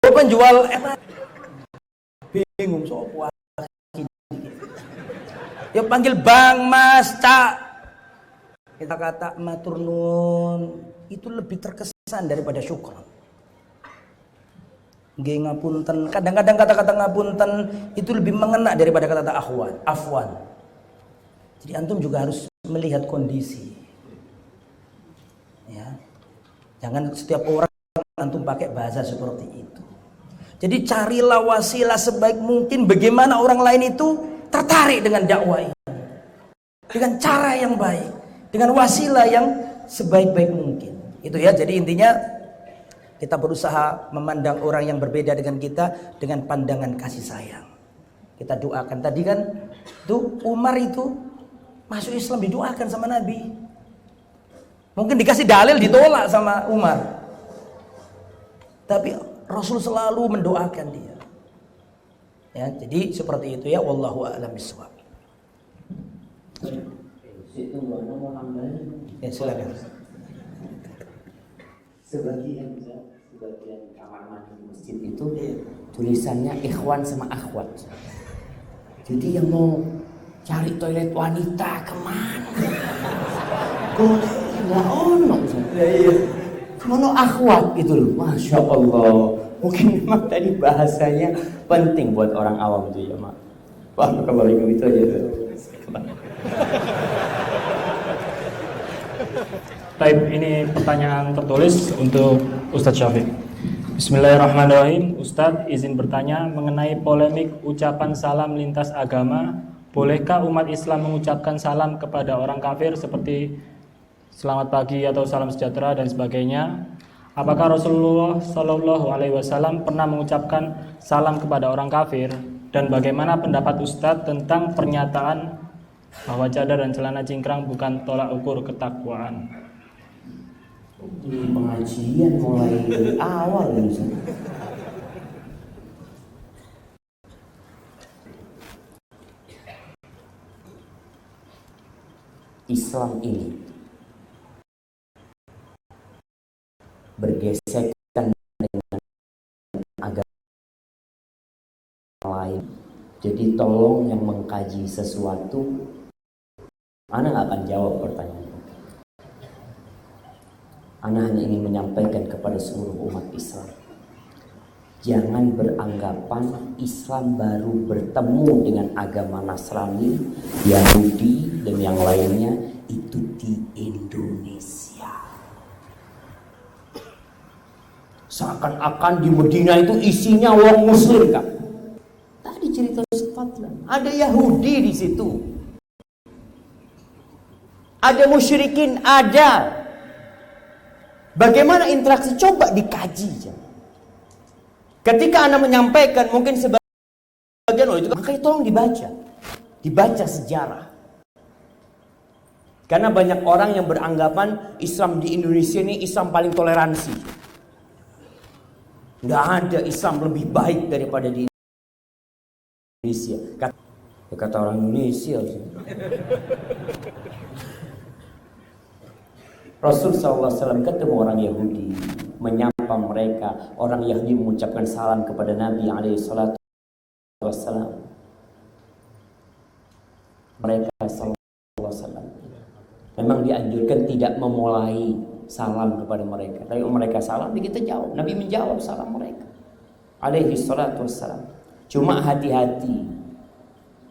Penjual es bingung, sopo akhi. Ya panggil bang, mas, cak. Kita kata matur nun itu lebih terkesan daripada syukran. Nggih ngapunten, kadang-kadang kata-kata ngapunten itu lebih mengena daripada kata-kata afwan. Jadi antum juga harus melihat kondisi. Ya. Jangan setiap orang antum pakai bahasa seperti itu. Jadi carilah wasilah sebaik mungkin bagaimana orang lain itu tertarik dengan dakwah ini. Dengan cara yang baik, dengan wasilah yang sebaik-baik mungkin. Itu ya, jadi intinya kita berusaha memandang orang yang berbeda dengan kita dengan pandangan kasih sayang. Kita doakan. Tadi kan tuh Umar itu masuk Islam didoakan sama Nabi. Mungkin dikasih dalil ditolak sama Umar. Tapi Rasul selalu mendoakan dia. Ya, jadi seperti itu ya, wallahu a'lam bishawab. Ya, silakan. Sebagian kamar mandi di masjid itu tulisannya ikhwan sama akhwat. Jadi yang mau cari toilet wanita kemana? Nggak ono. Kemana akhwat gitu loh. Masya Allah. Mungkin memang tadi bahasanya penting buat orang awam itu ya mak. Waalaikumsalam itu aja tuh. Baik, ini pertanyaan tertulis untuk Ustadz Syafiq. Bismillahirrahmanirrahim. Ustadz izin bertanya mengenai polemik ucapan salam lintas agama. Bolehkah umat Islam mengucapkan salam kepada orang kafir seperti selamat pagi atau salam sejahtera dan sebagainya? Apakah Rasulullah Shallallahu Alaihi Wasallam pernah mengucapkan salam kepada orang kafir? Dan bagaimana pendapat Ustadz tentang pernyataan bahwa cadar dan celana cingkrang bukan tolak ukur ketakwaan? Ini pengajian mulai dari awal ini. Islam ini bergesekan dengan agama lain. Jadi tolong yang mengkaji sesuatu, Ana nggak akan jawab pertanyaan. Ana hanya ingin menyampaikan kepada seluruh umat Islam, jangan beranggapan Islam baru bertemu dengan agama Nasrani, Yahudi, dan yang lainnya itu di Indonesia. Seakan-akan di Medina itu isinya orang Muslim, kan? Tadi cerita Scotland, ada Yahudi di situ, ada musyrikin, ada. Bagaimana interaksi? Coba dikaji. Ketika Anda menyampaikan, mungkin sebagian itu, makanya tolong dibaca sejarah. Karena banyak orang yang beranggapan Islam di Indonesia ini Islam paling toleransi. Nggak ada Islam lebih baik daripada di Indonesia. Kata orang Indonesia. Rasul SAW ketemu orang Yahudi, menyapa mereka. Orang Yahudi mengucapkan salam kepada Nabi SAW. Mereka SAW memang dianjurkan tidak memulai salam kepada mereka. Tapi mereka salam, kita jawab. Nabi menjawab salam mereka. SAW. Cuma hati-hati.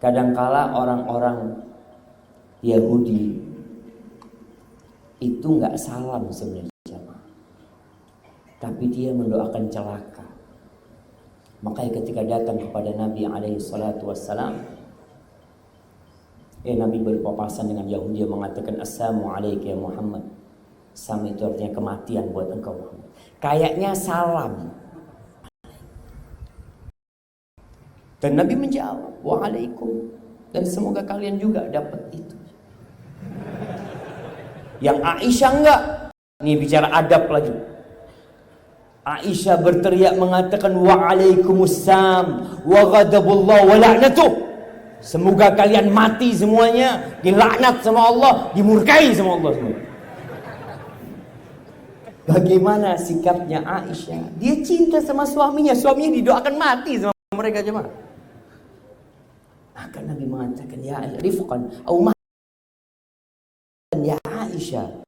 Kadangkala orang-orang Yahudi itu nggak salam sebenarnya, tapi dia mendoakan celaka. Makanya ketika datang kepada Nabi SAW, Nabi berpapasan dengan Yahudi yang mengatakan Assalamualaikum ya Muhammad. Sama itu artinya kematian buat engkau Muhammad. Kayaknya salam. Dan Nabi menjawab Waalaikum. Dan semoga kalian juga dapat itu. Yang Aisyah enggak. Ini bicara adab lagi. Aisyah berteriak mengatakan Waalaikumsalam wa ghadabullah wa la'natuh. Semoga kalian mati semuanya, dilaknat sama Allah, dimurkai sama Allah semua. Bagaimana sikapnya Aisyah? Dia cinta sama suaminya didoakan mati sama mereka jemaah. Maka Nabi mengatakan ya rifqan au ya Aisyah,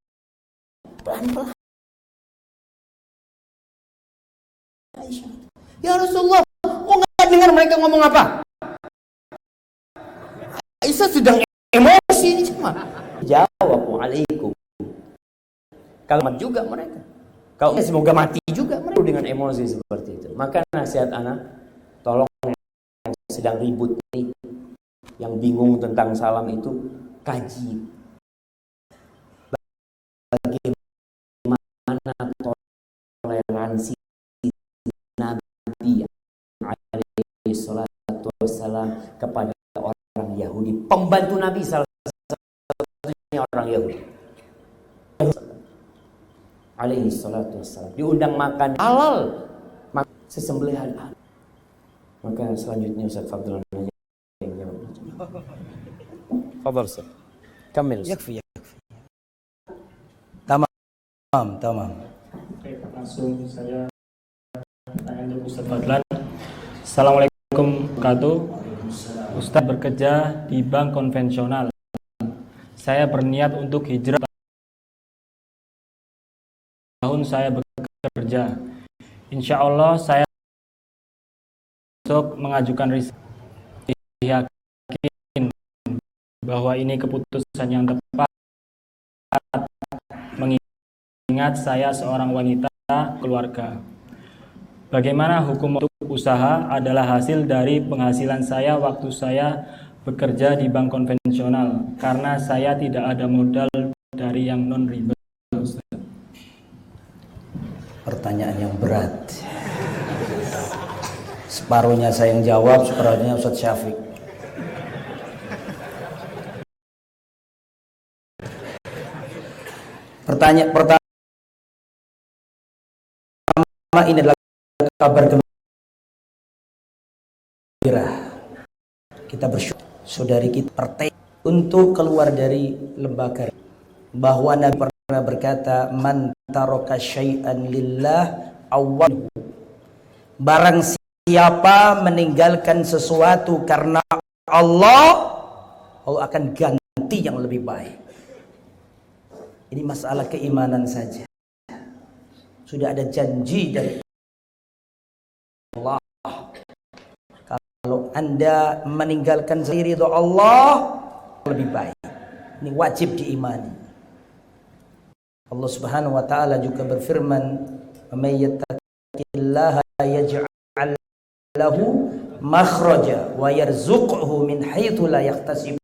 pelan-pelan. Aisyah, ya Rasulullah, kok nggak dengar mereka ngomong apa? Aisyah sedang emosi ini cuma. Jawab Waalaikum. Kalimat juga mereka. Kalau semoga mati juga mereka dengan emosi seperti itu. Maka nasihat anak, tolong yang sedang ribut nih, yang bingung tentang salam itu, kaji. Bagaimana toleransi Nabi alaihi salatu wassalam kepada orang Yahudi. Pembantu Nabi salah satunya orang Yahudi alaihi salatu wassalam. Diundang makan halal, sesembelihan halal. Maka selanjutnya Ustaz Fadlan yang jawab. Fadal Ustaz. Kamil Ustaz. Yakfi. Tamam. Oke, langsung saya tanya untuk Ustaz Fadlan. Assalamualaikum warahmatullahi wabarakatuh. Ustaz bekerja di bank konvensional. Saya berniat untuk hijrah. Tahun saya bekerja. Insya Allah saya besok mengajukan resign. Yakin bahwa ini keputusan yang tepat mengingat saya seorang wanita keluarga. Bagaimana hukum untuk usaha adalah hasil dari penghasilan saya waktu saya bekerja di bank konvensional karena saya tidak ada modal dari yang non-riba. Pertanyaan yang berat. Separuhnya saya yang jawab, separuhnya Ustaz Syafiq. Pertanyaan pertama ini adalah kabar gembira. Kita bersyukur saudari kita partai untuk keluar dari lembaga, bahwa Nabi pernah berkata, man taraka syai'an lillah awwaluhu. Barang siapa meninggalkan sesuatu karena Allah, Allah akan ganti yang lebih baik. Ini masalah keimanan saja. Sudah ada janji dari Allah. Kalau Anda meninggalkan ridha Allah, lebih baik. Ini wajib diimani. Allah Subhanahu wa taala juga berfirman, "May yattaqillaha yaj'al lahu makhraja wa yarzuqhu min haitsu la yahtasib."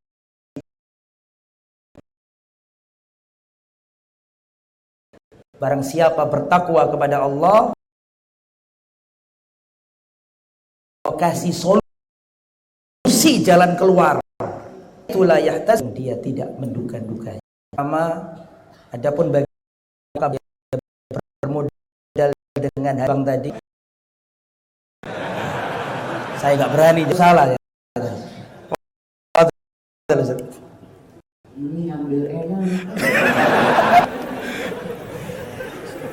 Barang siapa bertakwa kepada Allah, kasih solusi jalan keluar, itulah yahtas, dia tidak menduga-duganya. Sama, adapun bagi bermodal dengan abang tadi, saya nggak berani, itu salah ya. Ini ambil enak.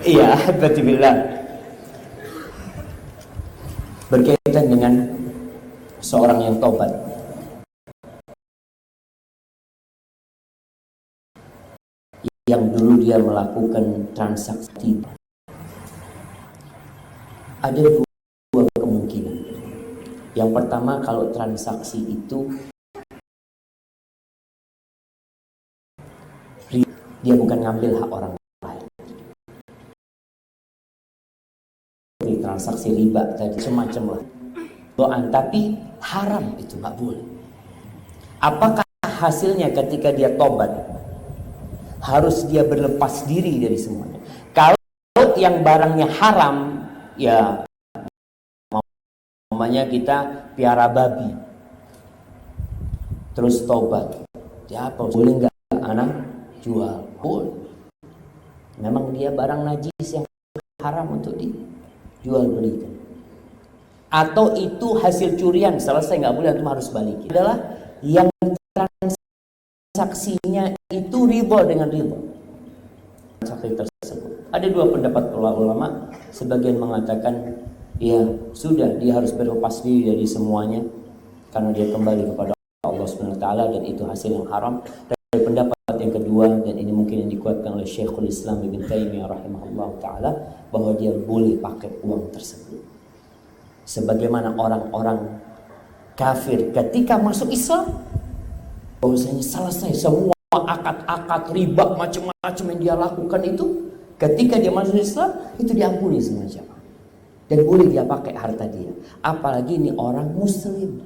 Iya, betul-betul. Berkaitan dengan seorang yang tobat, yang dulu dia melakukan transaksi, ada dua kemungkinan. Yang pertama, kalau transaksi itu dia bukan ngambil hak orang lain, transaksi riba tadi semacam lah doan, tapi haram, itu nggak boleh. Apakah hasilnya ketika dia tobat? Harus dia berlepas diri dari semuanya. Kalau yang barangnya haram, ya namanya kita piara babi, terus tobat, ya apa boleh nggak anak jual? Boleh. Memang dia barang najis yang haram untuk dijual belikan. Atau itu hasil curian, selesai nggak boleh, itu harus balik. Adalah yang transaksinya itu riba dengan riba. Transaksi tersebut. Ada dua pendapat ulama. Sebagian mengatakan, ya sudah, dia harus berlepas diri dari semuanya karena dia kembali kepada Allah Subhanahu wa taala dan itu hasil yang haram. Dan pendapat yang kedua, dan ini mungkin yang dikuatkan oleh Syekhul Islam Ibn Taimiyah rahimahullah taala, bahwa dia boleh pakai uang tersebut. Sebagaimana orang-orang kafir ketika masuk Islam, bahwasanya selesai semua akad-akad riba macam-macam yang dia lakukan itu, ketika dia masuk Islam itu diampuni semua jamaah. Dan boleh dia pakai harta dia. Apalagi ini orang muslim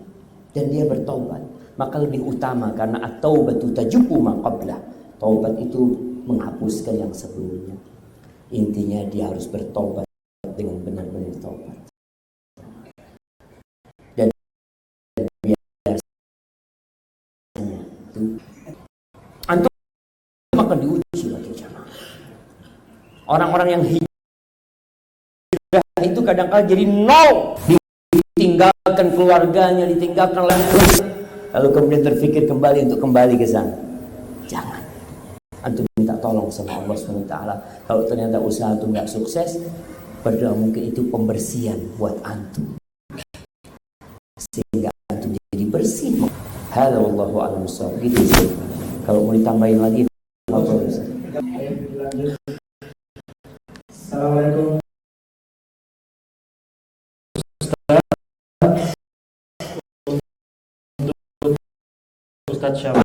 dan dia bertaubat, maka lebih utama, karena at-taubatu tajubbu ma qablah. Taubat itu menghapuskan yang sebelumnya. Intinya dia harus bertaubat dengan benar-benar taubat. Dan biasanya antum akan diuji lagi jamaah. Orang-orang yang hijrah itu kadang-kadang jadi nol, ditinggalkan keluarganya, ditinggalkan lalu kemudian terfikir kembali untuk kembali ke sana. Jangan. Antum minta tolong sama Allah SWT. Kalau ternyata usaha itu nggak sukses, berdoa, mungkin itu pembersihan buat antum, sehingga antum jadi bersih. Halo, wallahu a'lam bishawab. Gitu sih. Kalau mau ditambahin lagi, apa Ustaz? Assalamualaikum. Ustaz Syafii.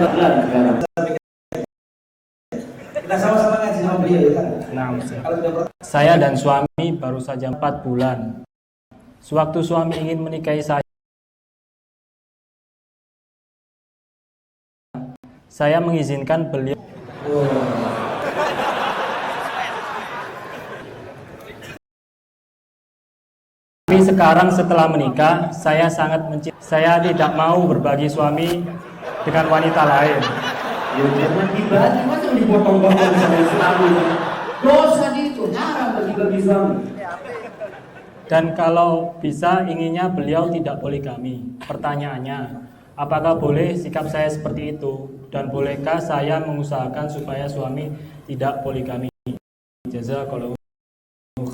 benar sekarang. Kita sama-sama ngaji sama beliau ya kan. Nah, saya dan suami baru saja 4 bulan. Sewaktu suami ingin menikahi saya mengizinkan beliau. Tapi sekarang setelah menikah, saya sangat mencintai. Saya tidak mau berbagi suami dengan wanita lain. Ya jangan dibagi, masa dipotong-potong sama suami. Dosa itu, haram bagi-bagi suami. Dan kalau bisa, inginnya beliau tidak poligami. Pertanyaannya, apakah boleh sikap saya seperti itu? Dan bolehkah saya mengusahakan supaya suami tidak poligami? Jazakallahu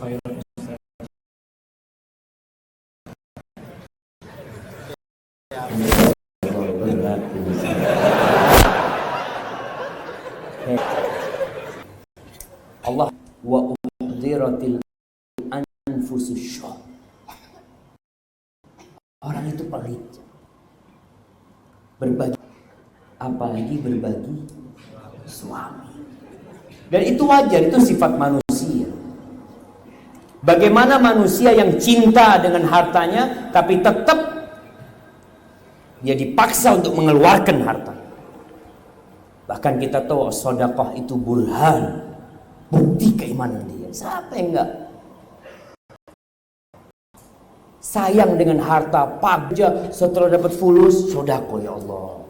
khairan. Allah wa uhdiratil anfusus syuh. Orang itu pelit. Berbagi, apalagi berbagi suami. Dan itu wajar, itu sifat manusia. Bagaimana manusia yang cinta dengan hartanya tapi tetap dia dipaksa untuk mengeluarkan harta. Bahkan kita tahu sedekah itu burhan, bukti keimanan dia. Siapa yang enggak sayang dengan harta, pagja setelah dapat fulus, sedekah ya Allah.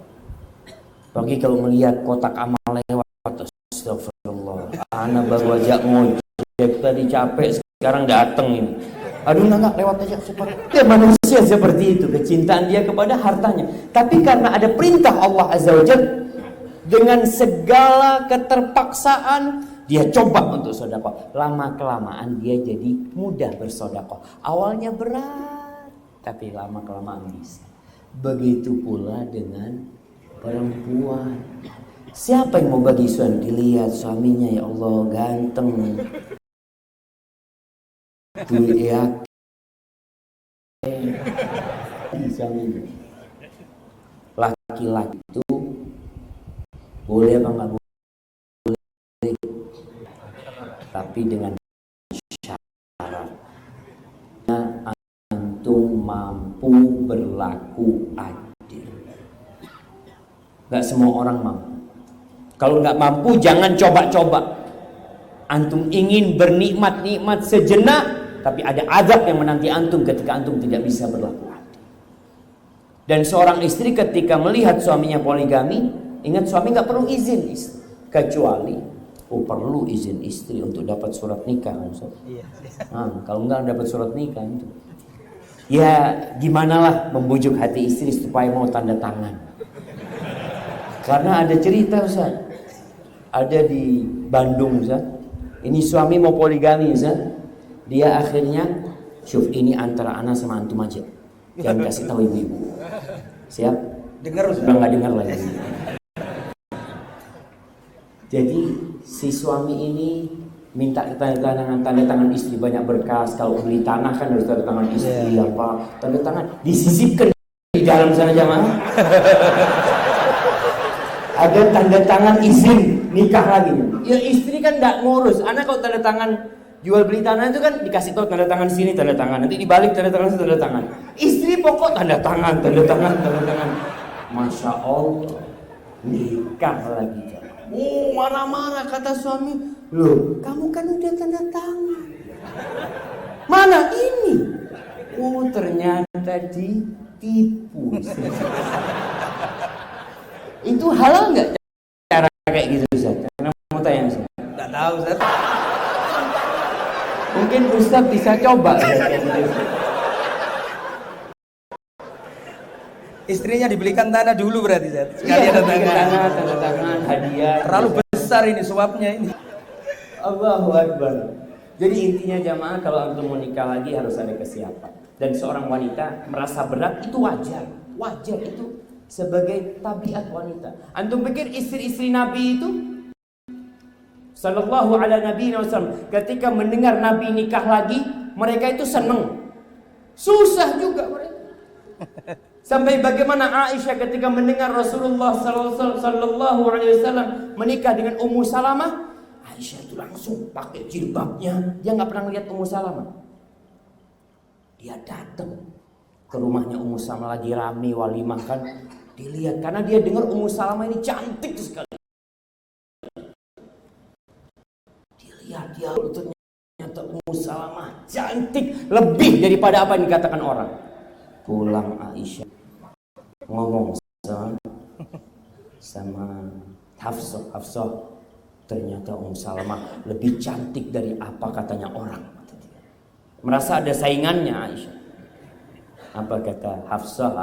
Bagi kalau melihat kotak amal lewat, astagfirullah, ana baru aja ngojek tadi capek, sekarang dateng ini. Aduh nggak lewat aja cepat. Ya manusia seperti itu, kecintaan dia kepada hartanya. Tapi karena ada perintah Allah Azza wa Jalla, dengan segala keterpaksaan dia coba untuk sedekah. Lama kelamaan dia jadi mudah bersedekah. Awalnya berat, tapi lama kelamaan bisa. Begitu pula dengan perempuan. Siapa yang mau bagi suami? Dilihat suaminya, ya Allah ganteng. Tuh suaminya. Laki-laki itu boleh apa nggak boleh? Tapi dengan syarat antum mampu berlaku adil. Nggak semua orang mampu. Kalau nggak mampu jangan coba-coba. Antum ingin bernikmat-nikmat sejenak, tapi ada azab yang menanti antum ketika antum tidak bisa berlaku adil. Dan seorang istri ketika melihat suaminya poligami, ingat suami nggak perlu izin istri, kecuali perlu izin istri untuk dapat surat nikah. Kalau nggak dapat surat nikah, ya gimana lah membujuk hati istri supaya mau tanda tangan. Karena ada cerita Ustaz, ada di Bandung Ustaz, ini suami mau poligami Ustaz, dia akhirnya syuf ini antara anak sama antum aja, jangan kasih tahu ibu-ibu. Siap? Dengar Ustaz? Udah nggak dengar lagi. Jadi si suami ini minta tanda tangan istri, banyak berkas. Kalau beli tanah kan harus tanda tangan istri, apa tanda tangan disisipkan di dalam sana jamaah. Ada tanda tangan izin nikah lagi. Ya istri kan nggak ngurus. Anak kalau tanda tangan jual beli tanah itu kan dikasih tahu tanda tangan sini, tanda tangan, nanti dibalik tanda tangan sini, tanda tangan. Istri pokok tanda tangan, tanda tangan, tanda tangan. Masya Allah, nikah lagi. Marah-marah kata suami, loh kamu kan udah tanda tangan, mana ini? Ternyata ditipu. Itu halal nggak cara kayak gitu Ustaz? Karena mau tanya Ustaz. Nggak tahu Ustaz. Mungkin Ustaz bisa coba. Istrinya dibelikan tanah dulu berarti Ustaz. Sekali ada tanda tangan, hadiah. Terlalu besar ini suapnya ini. Allahu Akbar. Jadi intinya jamaah, kalau antum mau nikah lagi harus ada kesiapan. Dan seorang wanita merasa berat itu wajar. Wajar itu sebagai tabiat wanita. Antum pikir istri-istri Nabi itu sallallahu ala nabi wasallam ketika mendengar Nabi nikah lagi, mereka itu senang. Susah juga mereka. Sampai bagaimana Aisyah ketika mendengar Rasulullah sallallahu alaihi wasallam menikah dengan Ummu Salamah, Aisyah itu langsung pakai jilbabnya. Dia nggak pernah lihat Ummu Salamah. Dia datang ke rumahnya Ummu Salamah, lagi rame walimah kan. Dilihat karena dia dengar Ummu Salamah ini cantik sekali. Dilihat dia ternyata Ummu Salamah cantik lebih daripada apa yang dikatakan orang. Pulang Aisyah ngomong sama Hafsah, ternyata Ummu Salamah lebih cantik dari apa katanya orang. Merasa ada saingannya Aisyah. Apa kata Hafsah?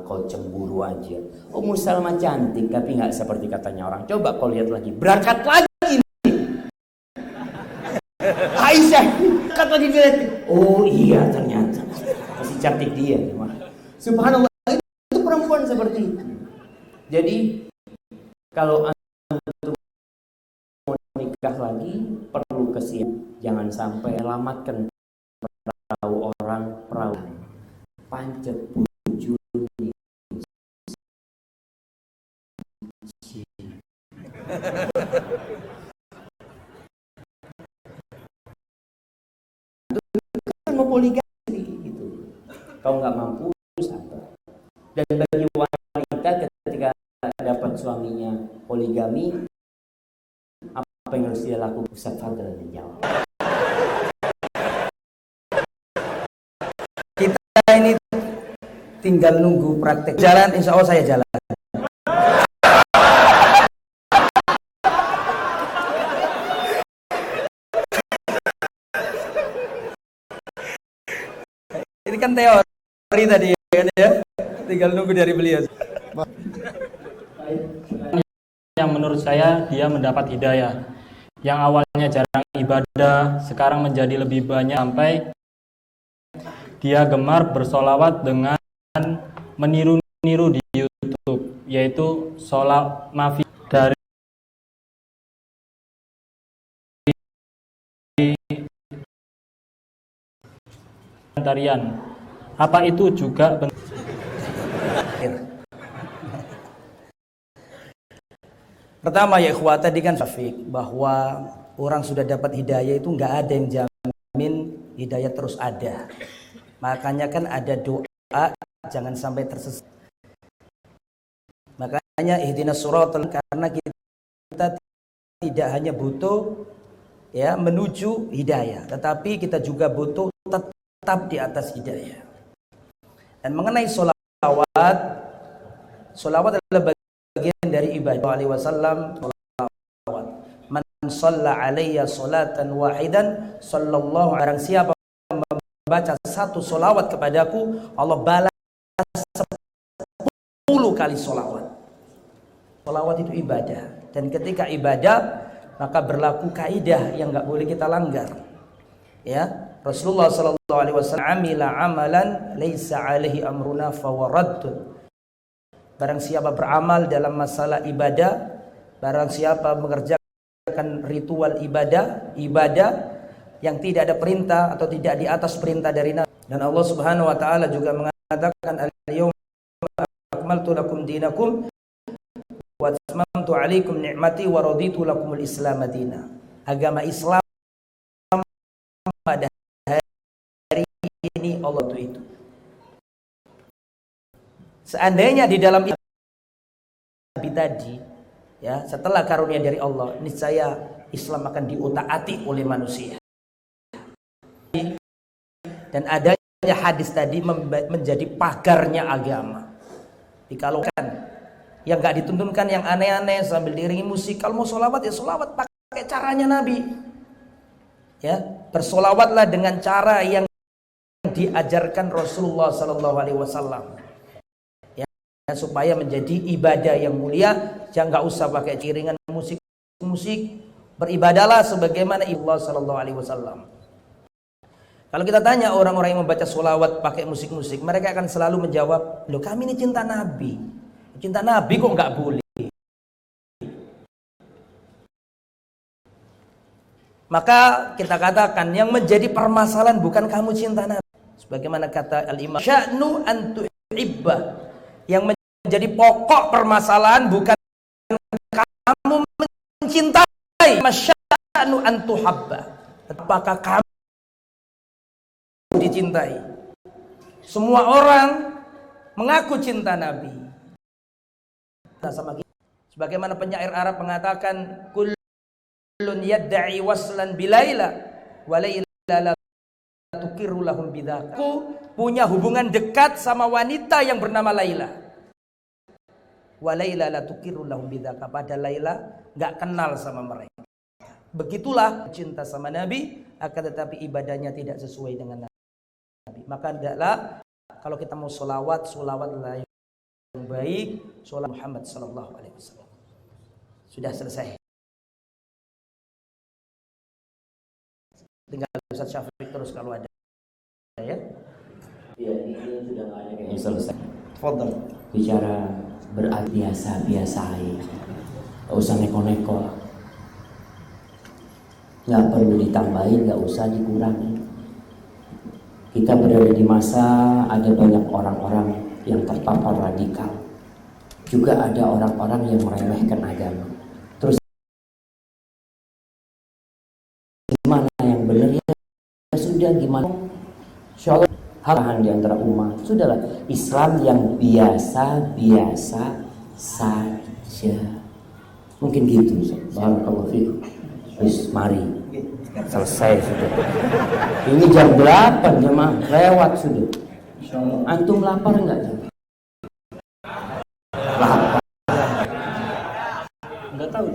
Engkau cemburu aja. Ummu Salamah cantik tapi nggak seperti katanya orang. Coba kau lihat lagi, berangkat lagi. Aisyah kata dilihat, oh iya ternyata masih cantik dia. Subhanallah, itu perempuan seperti itu. Jadi kalau antum mau nikah lagi perlu kesiapan. Jangan sampai selamatkan perahu orang, perahu pancet bujur. Mau poligami gitu. Kau nggak mampu sabar. Dan bagi wanita ketika dapat suaminya poligami, apa yang harus dia lakukan? Ustaz Fadlan menjawab. Kita ini tinggal nunggu praktek. Jalan, insya Allah saya jalan. Ini kan teori tadi kan ya, tinggal nunggu dari beliau. Yang menurut saya dia mendapat hidayah. Yang awalnya jarang ibadah, sekarang menjadi lebih banyak sampai dia gemar bersolawat dengan meniru-niru di YouTube, yaitu sholat mafi dari tarian. Apa itu juga Pertama ya ikhwah, tadi kan Syafiq bahwa orang sudah dapat hidayah itu nggak ada yang jamin hidayah terus ada. Makanya kan ada doa jangan sampai tersesat. Makanya ihdinas siratal, karena kita tidak hanya butuh ya menuju hidayah, tetapi kita juga butuh tetap di atas hidayah. Dan mengenai sholawat adalah bagian dari ibadah alaihi wasallam. Sholawat, man shalla alayya sholatan wahidan sallallahu, barang siapa membaca satu sholawat kepadaku, Allah balas 10 kali sholawat. Sholawat itu ibadah, dan ketika ibadah maka berlaku kaidah yang nggak boleh kita langgar. Ya, Rasulullah sallallahu alaihi wasallam amila amalan laisa alaihi amruna fawaradun. Barang siapa beramal dalam masalah ibadah, barang siapa mengerjakan ritual ibadah yang tidak ada perintah atau tidak di atas perintah dari Nabi. Dan Allah Subhanahu wa taala juga mengatakan al-yawma akmaltu lakum dinakum wa atmamtu alaikum ni'mati wa raditu lakumul Islam madina. Agama Islam pada hari ini Allah itu. Seandainya di dalam Nabi tadi ya, setelah karunia dari Allah, niscaya Islam akan diutaati oleh manusia. Dan adanya hadis tadi menjadi pagarnya agama. Dikalaukan yang nggak dituntunkan yang aneh-aneh sambil diiringi musik. Kalau mau sholawat ya sholawat pakai caranya Nabi. Ya, bersolawatlah dengan cara yang diajarkan Rasulullah Sallallahu Alaihi Wasallam. Ya, supaya menjadi ibadah yang mulia. Jangan nggak usah pakai iringan musik. Beribadahlah sebagaimana Allah Sallallahu Alaihi Wasallam. Kalau kita tanya orang-orang yang membaca solawat pakai musik-musik, mereka akan selalu menjawab, loh kami ini cinta Nabi. Cinta Nabi kok nggak boleh? Maka kita katakan yang menjadi permasalahan bukan kamu cinta Nabi. Sebagaimana kata Al-Imam, sya'nu an tuhibba Yang menjadi pokok permasalahan bukan kamu mencintai, masya'nu antuhabba. Apakah kamu dicintai? Semua orang mengaku cinta Nabi. Sama kita. Sebagaimana penyair Arab mengatakan, kullun yadda'i waslan bilaila wa laila la tukiru lahum bidzaka. Aku punya hubungan dekat sama wanita yang bernama Laila. Wa laila la tukiru lahum bidzaka. Pada Laila enggak kenal sama mereka. Begitulah cinta sama Nabi, akan tetapi ibadahnya tidak sesuai dengan Nabi. Maka hendaklah kalau kita mau sholawatlah yang baik, sholawat Muhammad sallallahu alaihi wasallam. Sudah selesai. Tinggal Ustaz Syafiq terus kalau ada ya. Ya, ini sudah nggak ada kayaknya selesai. Fadhal. Bicara biasa aja. Nggak usah neko-neko. Nggak perlu ditambahin, nggak usah dikurangi. Kita berada di masa ada banyak orang-orang yang terpapar radikal. Juga ada orang-orang yang meremehkan agama. Terus gimana yang benar ya sudah, gimana? Insya Allah harapan di antara umat. Sudahlah, Islam yang biasa-biasa saja. Mungkin gitu. Barakallahu fiikum. Wis, mari. Selesai sudah. Ini jam 8 jemaah, lewat sudah. Antum lapar enggak? Lapar. Enggak tahu.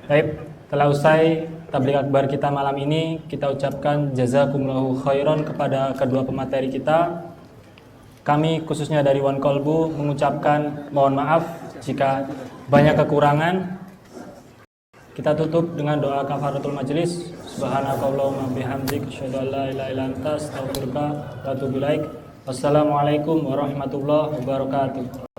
Baik, telah usai tabligh akbar kita malam ini, kita ucapkan jazakumullahu khairan kepada kedua pemateri kita. Kami khususnya dari One Kolbu mengucapkan mohon maaf jika banyak kekurangan. Kita tutup dengan doa kafaratul majelis. Subhanakallahumma bihamdik asyhadu an la ilaha illa anta astaghfiruka wa atubu ilaik. Wassalamualaikum warahmatullahi wabarakatuh.